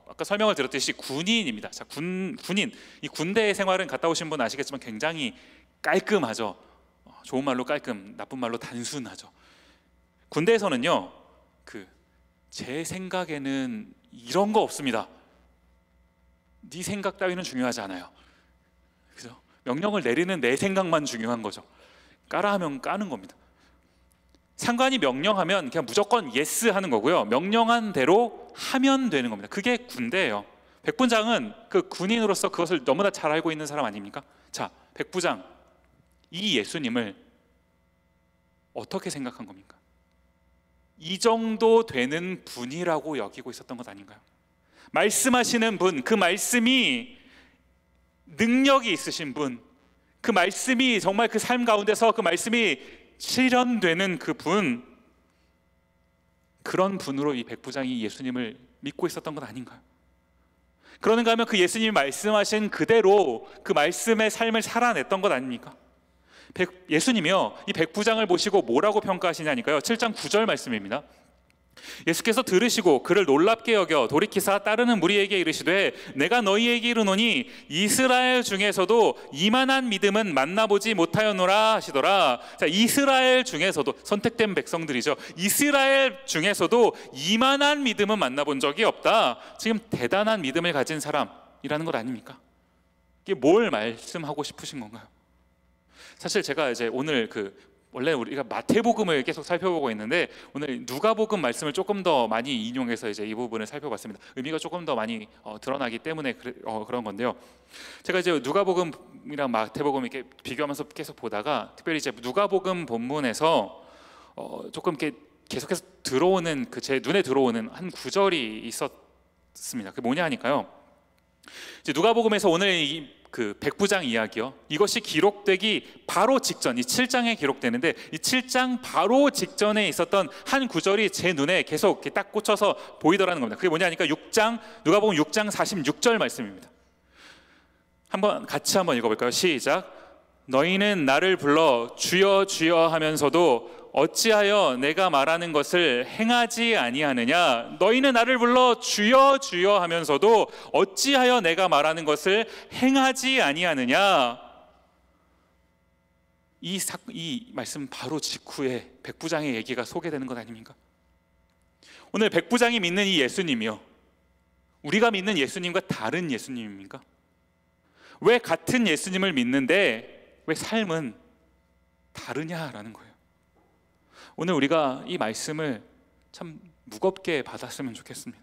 아까 설명을 드렸듯이 군인입니다. 자, 군인, 이 군대 생활은 갔다 오신 분 아시겠지만 굉장히 깔끔하죠. 좋은 말로 깔끔, 나쁜 말로 단순하죠. 군대에서는요, 제 생각에는 이런 거 없습니다. 네 생각 따위는 중요하지 않아요. 그죠? 명령을 내리는 내 생각만 중요한 거죠. 까라 하면 까는 겁니다. 상관이 명령하면 그냥 무조건 예스 하는 거고요, 명령한 대로 하면 되는 겁니다. 그게 군대예요. 백부장은 그 군인으로서 그것을 너무나 잘 알고 있는 사람 아닙니까? 자, 백부장, 이 예수님을 어떻게 생각한 겁니까? 이 정도 되는 분이라고 여기고 있었던 것 아닌가요? 말씀하시는 분, 그 말씀이 능력이 있으신 분, 그 말씀이 정말 그 삶 가운데서 그 말씀이 실현되는 그 분, 그런 분으로 이 백부장이 예수님을 믿고 있었던 것 아닌가요? 그러는가 하면 그 예수님이 말씀하신 그대로 그 말씀의 삶을 살아냈던 것 아닙니까? 예수님이요, 이 백부장을 보시고 뭐라고 평가하시냐니까요, 7장 9절 말씀입니다. 예수께서 들으시고 그를 놀랍게 여겨 돌이키사 따르는 무리에게 이르시되, 내가 너희에게 이르노니 이스라엘 중에서도 이만한 믿음은 만나보지 못하였노라 하시더라. 자, 이스라엘 중에서도, 선택된 백성들이죠, 이스라엘 중에서도 이만한 믿음은 만나본 적이 없다. 지금 대단한 믿음을 가진 사람이라는 것 아닙니까? 이게 뭘 말씀하고 싶으신 건가요? 사실 제가 이제 오늘 원래 우리가 마태복음을 계속 살펴보고 있는데, 오늘 누가복음 말씀을 조금 더 많이 인용해서 이제 이 부분을 살펴봤습니다. 의미가 조금 더 많이 드러나기 때문에 그런 건데요. 제가 이제 누가복음이랑 마태복음 이렇게 비교하면서 계속 보다가, 특별히 이제 누가복음 본문에서 조금 이렇게 계속해서 들어오는 제 눈에 들어오는 한 구절이 있었습니다. 그게 뭐냐 하니까요, 이제 누가복음에서 오늘 그 백부장 이야기요, 이것이 기록되기 바로 직전, 이 7장에 기록되는데, 이 7장 바로 직전에 있었던 한 구절이 제 눈에 계속 이렇게 딱 꽂혀서 보이더라는 겁니다. 그게 뭐냐니까 누가복음 6장 46절 말씀입니다. 같이 한번 읽어볼까요? 시작. 너희는 나를 불러 주여 주여 하면서도 어찌하여 내가 말하는 것을 행하지 아니하느냐? 너희는 나를 불러 주여 주여 하면서도 어찌하여 내가 말하는 것을 행하지 아니하느냐? 이 말씀 바로 직후에 백부장의 얘기가 소개되는 것 아닙니까? 오늘 백부장이 믿는 이 예수님이요, 우리가 믿는 예수님과 다른 예수님입니까? 왜 같은 예수님을 믿는데 왜 삶은 다르냐라는 거예요. 오늘 우리가 이 말씀을 참 무겁게 받았으면 좋겠습니다.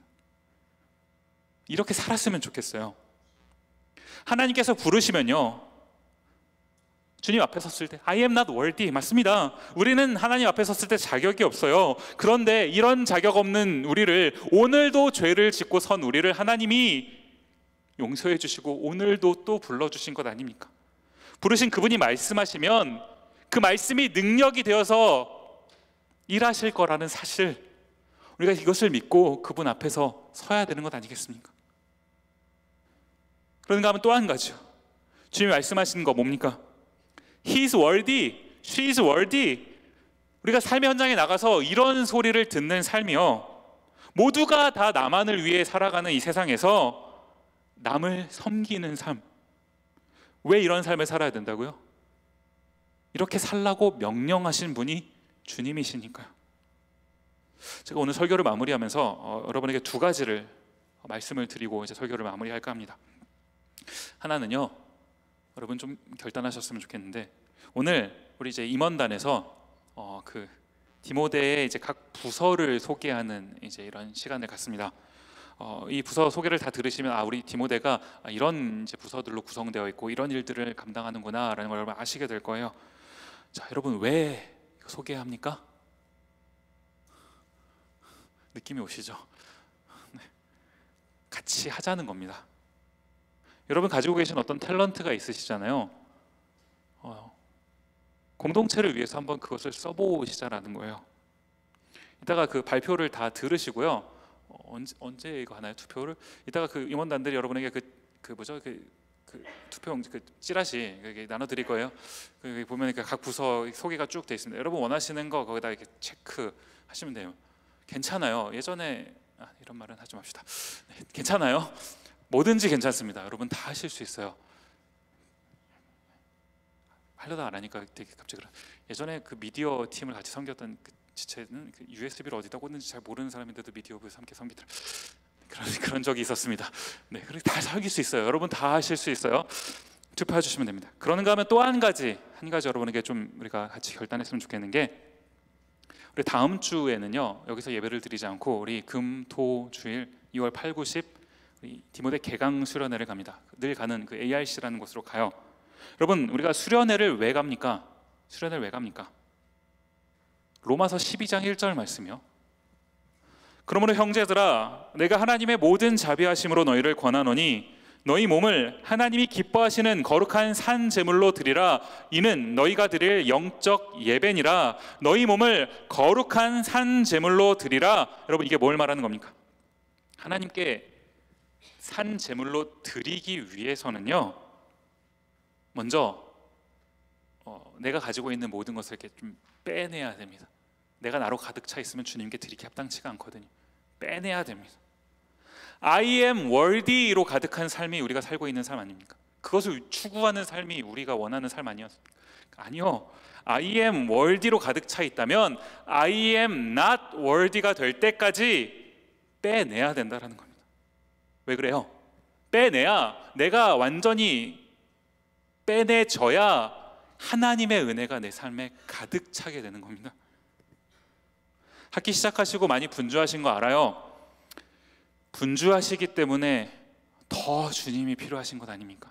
이렇게 살았으면 좋겠어요. 하나님께서 부르시면요, 주님 앞에 섰을 때 I am not worthy, 맞습니다. 우리는 하나님 앞에 섰을 때 자격이 없어요. 그런데 이런 자격 없는 우리를, 오늘도 죄를 짓고 선 우리를 하나님이 용서해 주시고 오늘도 또 불러주신 것 아닙니까? 부르신 그분이 말씀하시면 그 말씀이 능력이 되어서 일하실 거라는 사실, 우리가 이것을 믿고 그분 앞에서 서야 되는 것 아니겠습니까? 그런가 하면 또 한 가지요, 주님이 말씀하시는 거 뭡니까? He is worthy, she is worthy. 우리가 삶의 현장에 나가서 이런 소리를 듣는 삶이요, 모두가 다 나만을 위해 살아가는 이 세상에서 남을 섬기는 삶. 왜 이런 삶을 살아야 된다고요? 이렇게 살라고 명령하신 분이 주님이시니까요. 제가 오늘 설교를 마무리하면서 여러분에게 두 가지를 말씀을 드리고 이제 설교를 마무리할까 합니다. 하나는요, 여러분 좀 결단하셨으면 좋겠는데, 오늘 우리 이제 임원단에서 그 디모데의 이제 각 부서를 소개하는 이제 이런 시간을 갖습니다. 이 부서 소개를 다 들으시면 우리 디모데가 이런 이제 부서들로 구성되어 있고 이런 일들을 감당하는구나라는 걸 여러분 아시게 될 거예요. 자, 여러분 왜 소개합니까? 느낌이 오시죠? 네. 같이 하자는 겁니다. 여러분 가지고 계신 어떤 탤런트가 있으시잖아요. 공동체를 위해서 한번 그것을 써보시자라는 거예요. 이따가 그 발표를 다 들으시고요, 언제 이거 하나요? 투표를 이따가 그 임원단들이 여러분에게 그 투표 그 찌라시 나눠 드릴 거예요. 거기 보면 각 부서 소개가 쭉 돼 있습니다. 여러분 원하시는 거 거기다 이렇게 체크 하시면 돼요. 괜찮아요. 예전에 이런 말은 하지 맙시다. 네, 괜찮아요. 뭐든지 괜찮습니다. 여러분 다 하실 수 있어요. 하려다 안 하니까 되게 갑자기 예전에 그 미디어 팀을 같이 섬겼던 그 지체는 그 USB를 어디다 꽂는지 잘 모르는 사람인데도 미디어 부에서 함께 섬기더라. 그런 적이 있었습니다. 네, 그렇게 다 섬길 수 있어요. 여러분 다 하실 수 있어요. 투표해 주시면 됩니다. 그런가 하면 또 한 가지 여러분에게 좀 우리가 같이 결단했으면 좋겠는 게, 우리 다음 주에는요 여기서 예배를 드리지 않고 우리 금, 토, 주일 2월 8, 9, 10 우리 디모데 개강 수련회를 갑니다. 늘 가는 그 ARC라는 곳으로 가요. 여러분 우리가 수련회를 왜 갑니까? 수련회를 왜 갑니까? 로마서 12장 1절 말씀이요. 그러므로 형제들아, 내가 하나님의 모든 자비하심으로 너희를 권하노니 너희 몸을 하나님이 기뻐하시는 거룩한 산 제물로 드리라. 이는 너희가 드릴 영적 예배니라. 너희 몸을 거룩한 산 제물로 드리라. 여러분 이게 뭘 말하는 겁니까? 하나님께 산 제물로 드리기 위해서는요, 먼저 내가 가지고 있는 모든 것을 이렇게 좀 빼내야 됩니다. 내가 나로 가득 차 있으면 주님께 드리기 합당치가 않거든요. 빼내야 됩니다. I am worthy로 가득한 삶이 우리가 살고 있는 삶 아닙니까? 그것을 추구하는 삶이 우리가 원하는 삶 아니었습니까? 아니요. I am worthy로 가득 차 있다면 I am not worthy가 될 때까지 빼내야 된다는 겁니다. 왜 그래요? 빼내야, 내가 완전히 빼내져야 하나님의 은혜가 내 삶에 가득 차게 되는 겁니다. 학기 시작하시고 많이 분주하신 거 알아요. 분주하시기 때문에 더 주님이 필요하신 것 아닙니까?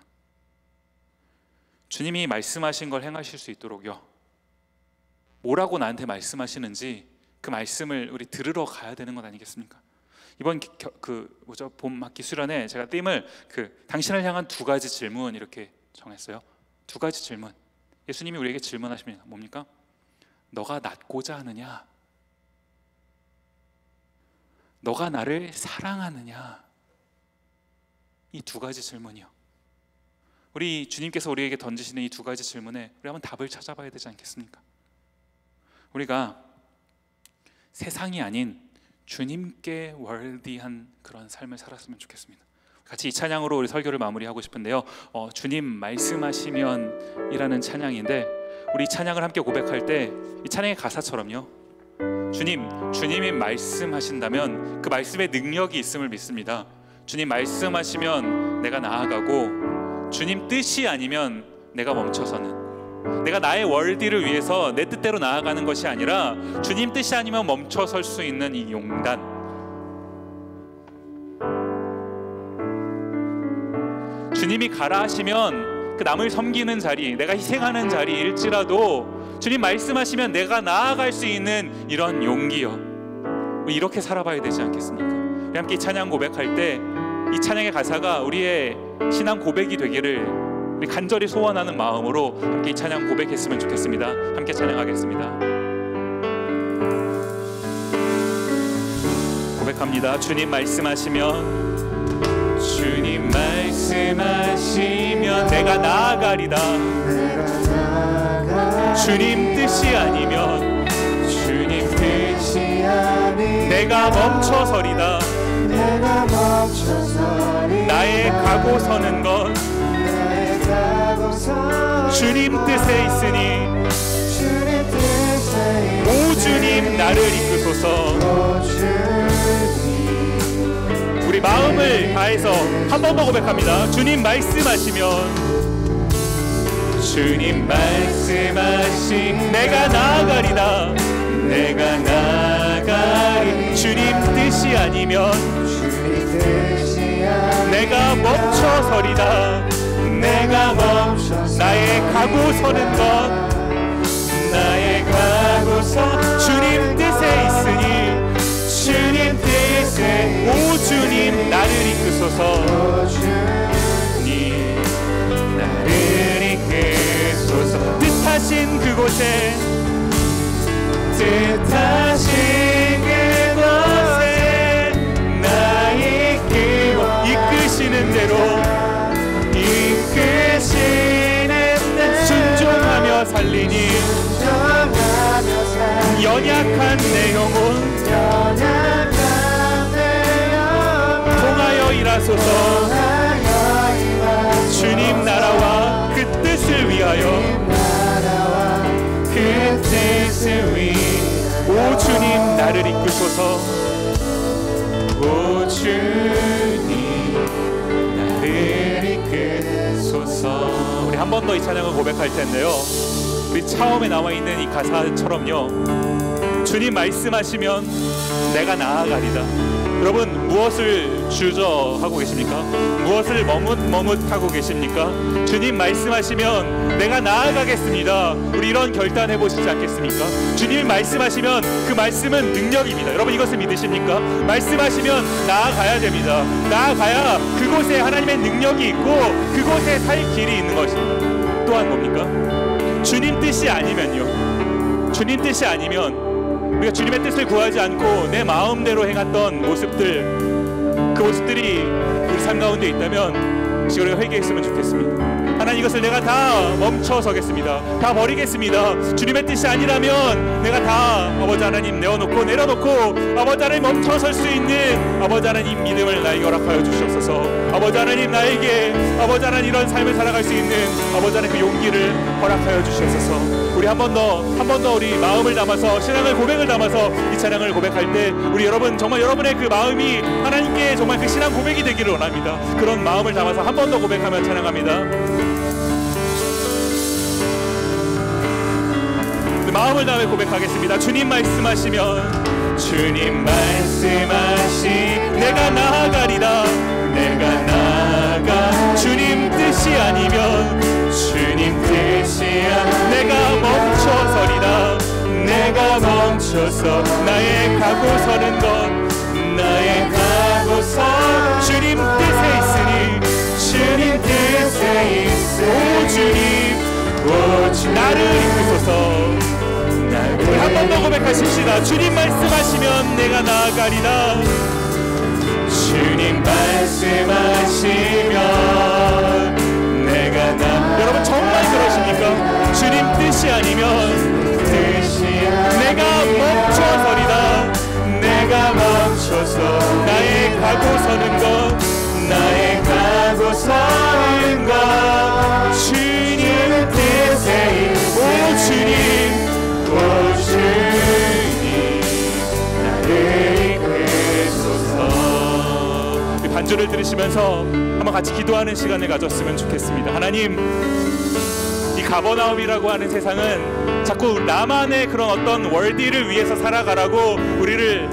주님이 말씀하신 걸 행하실 수 있도록요, 뭐라고 나한테 말씀하시는지 그 말씀을 우리 들으러 가야 되는 것 아니겠습니까? 이번 봄 학기 수련회 제가 띠임을 당신을 향한 두 가지 질문 이렇게 정했어요. 두 가지 질문. 예수님이 우리에게 질문하십니다. 뭡니까? 너가 낫고자 하느냐? 너가 나를 사랑하느냐? 이 두 가지 질문이요. 우리 주님께서 우리에게 던지시는 이 두 가지 질문에 우리 한번 답을 찾아봐야 되지 않겠습니까? 우리가 세상이 아닌 주님께 월디한 그런 삶을 살았으면 좋겠습니다. 같이 이 찬양으로 우리 설교를 마무리하고 싶은데요, 주님 말씀하시면 이라는 찬양인데, 우리 이 찬양을 함께 고백할 때 이 찬양의 가사처럼요, 주님이 말씀하신다면 그 말씀에 능력이 있음을 믿습니다. 주님 말씀하시면 내가 나아가고, 주님 뜻이 아니면 내가 멈춰서는, 내가 나의 월디를 위해서 내 뜻대로 나아가는 것이 아니라 주님 뜻이 아니면 멈춰설 수 있는 이 주님이 가라 하시면 그 남을 섬기는 자리, 내가 희생하는 자리일지라도 주님 말씀하시면 내가 나아갈 수 있는 이런 용기요, 이렇게 살아봐야 되지 않겠습니까? 우리 함께 이 찬양 고백할 때 이 찬양의 가사가 우리의 신앙 고백이 되기를 우리 간절히 소원하는 마음으로 함께 이 찬양 고백했으면 좋겠습니다. 함께 찬양하겠습니다. 고백합니다. 주님 말씀하시면, 주님 말씀하시면 내가 나아가리다. 주님 뜻이 아니면, 주님 뜻이 아니면 내가 멈춰서리다. 나의 가고 서는 것 주님 뜻에 있으니, 오 주님 나를 이끄소서. 우리 마음을 다해서 한 번 더 고백합니다. 주님 말씀하시면, 주님 말씀하시 내가 나아가리다. 내가 나아가리. 주님 뜻이 아니면, 내가 멈춰서리다. 내가 멈춰서 나의 가고 서는 것, 나의 가고 서 주님 뜻에 있으니, 주님 뜻에 오 주님 나를 이끄소서. 주님 나를 이끄소서. 뜻하신 그곳에, 뜻하신 그곳에 나 이끄시는 대로, 이끄시는 대로 순종하며 살리니, 연약한 내 영혼 통하여 일하소서. 주님 나라와 그 뜻을 위하여, 그 뜻을 위해 오 주님 나를 이끄소서. 오 주님 나를 이끄소서. 우리 한 번 더 이 찬양을 고백할 텐데요, 우리 처음에 나와 있는 이 가사처럼요, 주님 말씀하시면 내가 나아가리다. 여러분 무엇을 주저하고 계십니까? 무엇을 머뭇하고 계십니까? 주님 말씀하시면 내가 나아가겠습니다. 우리 이런 결단해 보시지 않겠습니까? 주님이 말씀하시면 그 말씀은 능력입니다. 여러분 이것을 믿으십니까? 말씀하시면 나아가야 됩니다. 나아가야 그곳에 하나님의 능력이 있고 그곳에 살 길이 있는 것입니다. 또한 뭡니까? 주님 뜻이 아니면요, 주님 뜻이 아니면 우리가 주님의 뜻을 구하지 않고 내 마음대로 행했던 모습들, 그 모습들이 우리 삶 가운데 있다면 지금 우리가 회개했으면 좋겠습니다. 하나님 이것을 내가 다 멈춰서겠습니다. 다 버리겠습니다. 주님의 뜻이 아니라면 내가 다 아버지 하나님 내어놓고 내려놓고 아버지 하나님 멈춰설 수 있는 아버지 하나님 믿음을 나에게 허락하여 주시옵소서. 아버지 하나님 나에게 아버지 하나님 이런 삶을 살아갈 수 있는 아버지 하나님 그 용기를 허락하여 주시옵소서. 우리 한 번 더 우리 마음을 담아서 신앙을 고백을 담아서 이 찬양을 고백할 때 우리 여러분 정말 여러분의 그 마음이 하나님께 정말 그 신앙 고백이 되기를 원합니다. 그런 마음을 담아서 한 번 더 고백하며 찬양합니다. 마음을 다해 고백하겠습니다. 주님 말씀하시면, 주님 말씀하시 내가 나아가리다. 내가 나아가 주님 뜻이 아니면, 주님 뜻이 아니면 내가 멈춰서리다. 내가 멈춰서 나의 가고 서는 것, 나의 가고 서 주님 뜻에 있으니, 주님 뜻에 있으니 오 주님 나를 이끄소서. 우리 한 번 더 고백하십시다. 주님 말씀하시면 내가 나아가리다. 주님 말씀하시면 내가 여러분 정말 그러십니까? 주님 뜻이 아니면 내가 멈춰서리다. 내가 멈춰서 나의 가고 서는 것, 나의 가고 서는 것 주님 뜻에 오 주님, 오 주님 나를 이끄소서. 우리 반주를 들으시면서 한번 같이 기도하는 시간을 가졌으면 좋겠습니다. 하나님, 이 가버나움이라고 하는 세상은 자꾸 나만의 그런 어떤 월드를 위해서 살아가라고 우리를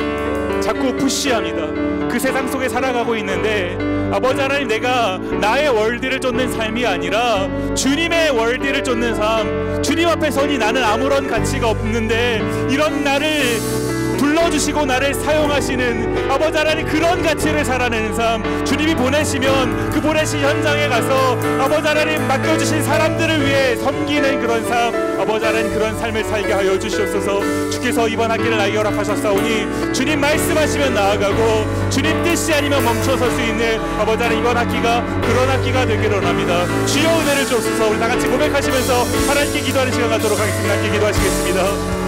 자꾸 푸시합니다. 그 세상 속에 살아가고 있는데 아버지 하나님, 내가 나의 월드를 쫓는 삶이 아니라 주님의 월드를 쫓는 삶, 주님 앞에 서니 나는 아무런 가치가 없는데 이런 나를 불러주시고 나를 사용하시는 아버지 하나님, 그런 가치를 살아내는 삶, 주님이 보내시면 그 보내신 현장에 가서 아버지 하나님 맡겨주신 사람들을 위해 섬기는 그런 삶, 아버지 하나님 그런 삶을 살게 하여 주시옵소서. 주께서 이번 학기를 나에게 허락하셨사오니 주님 말씀하시면 나아가고 주님 뜻이 아니면 멈춰설 수 있는 아버지 하나님 이번 학기가 그런 학기가 되기를 원합니다. 주여 은혜를 주옵소서. 우리 다같이 고백하시면서 하나님께 기도하는 시간 갖도록 하겠습니다. 함께 기도하시겠습니다.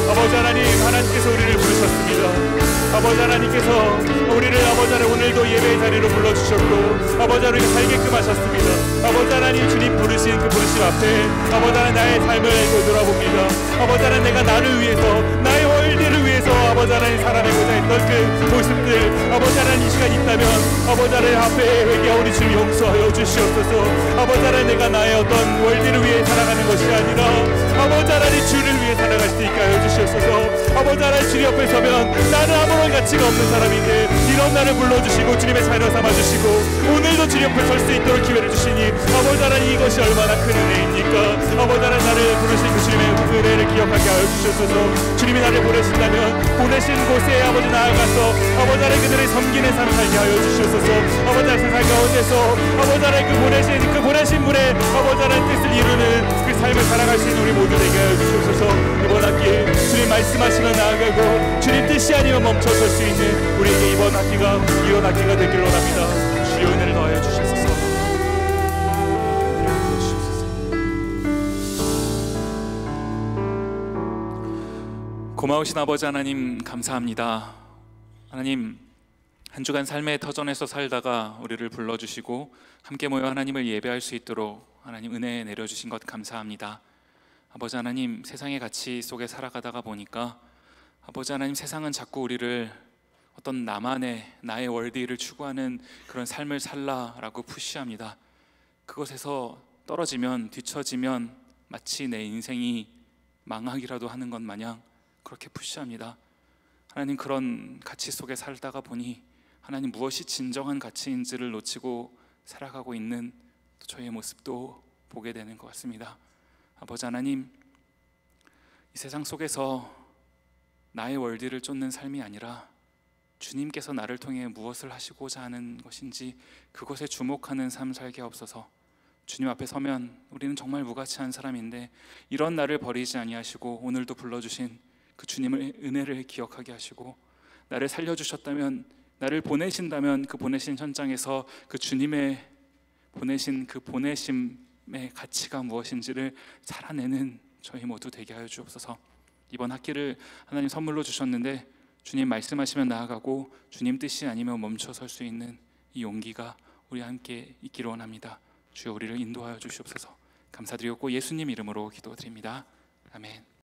아버지 하나님, 하나님께서 우리를 부르셨습니다. 아버지 하나님께서 우리를 아버지 하나님 오늘도 예배의 자리로 불러주셨고 아버지 하나님 살게끔 하셨습니다. 아버지 하나님, 주님 부르신 그 부르심 앞에 아버지 하나님 나의 삶을 되돌아봅니다. 아버지 하나님, 내가 나를 위해서, 나의 월드를 위해서 아버지 하나님 살아내고자 했던 그 모습들 아버지 하나님 이 시간 있다면 아버지 하나님 앞에 회개하오니 주님 용서하여 주시옵소서. 아버지 하나님, 내가 나의 어떤 월드를 위해 살아가는 것이 아니라 아버지 하나님 주를 위해 살아갈 수 있게 하여 주시옵소서. 아버지 하나님, 주님 옆에 서면 나는 아무런 가치가 없는 사람인데 이런 나를 불러주시고 주님의 자녀 삼아주시고 오늘도 주님 옆에 설 수 있도록 기회를 주시니 아버지 하나님, 이것이 얼마나 큰 은혜입니까? 아버지 하나님, 나를 부르신 그 주님의 은혜를 기억하게 하여 주시옵소서. 주님이 나를 보내신다면 보내신 곳에 아버지 나아가서 아버지 하나님 그들을 섬기는 삶 살게 하여 주시옵소서. 아버지 하나님, 세상 가운데서 아버지 하나님 그 보내신 분의 아버지 하나님 뜻을 이루는 그 삶을 살아갈 수 있는 우리 모두 되게 하여 주시옵소서. 이번 학기 주님 말씀하시면 나아가고 주님 뜻이 아니면 멈춰설 수 있는 우리에게 이번 학기가 이런 학기가 되기를 원합니다. 주여 은혜를 더하여 주시옵소서. 고마우신 아버지 하나님, 감사합니다. 하나님, 한 주간 삶의 터전에서 살다가 우리를 불러주시고 함께 모여 하나님을 예배할 수 있도록 하나님 은혜 내려주신 것 감사합니다. 아버지 하나님, 세상의 가치 속에 살아가다가 보니까 아버지 하나님, 세상은 자꾸 우리를 어떤 나의 월드를 추구하는 그런 삶을 살라라고 푸시합니다. 그것에서 떨어지면, 뒤처지면 마치 내 인생이 망하기라도 하는 것 마냥 그렇게 푸시합니다. 하나님, 그런 가치 속에 살다가 보니 하나님, 무엇이 진정한 가치인지를 놓치고 살아가고 있는 저의 모습도 보게 되는 것 같습니다. 아버지 하나님, 이 세상 속에서 나의 월드를 쫓는 삶이 아니라 주님께서 나를 통해 무엇을 하시고자 하는 것인지 그것에 주목하는 삶 살게 하옵소서. 주님 앞에 서면 우리는 정말 무가치한 사람인데 이런 나를 버리지 아니하시고 오늘도 불러주신 그 주님의 은혜를 기억하게 하시고 나를 살려주셨다면, 나를 보내신다면 그 보내신 현장에서 그 주님의 보내신 그 보내심의 가치가 무엇인지를 살아내는 저희 모두 되게 하여 주옵소서. 이번 학기를 하나님 선물로 주셨는데 주님 말씀하시면 나아가고 주님 뜻이 아니면 멈춰 설 수 있는 이 용기가 우리 함께 있기를 원합니다. 주여, 우리를 인도하여 주시옵소서. 감사드리고 예수님 이름으로 기도드립니다. 아멘.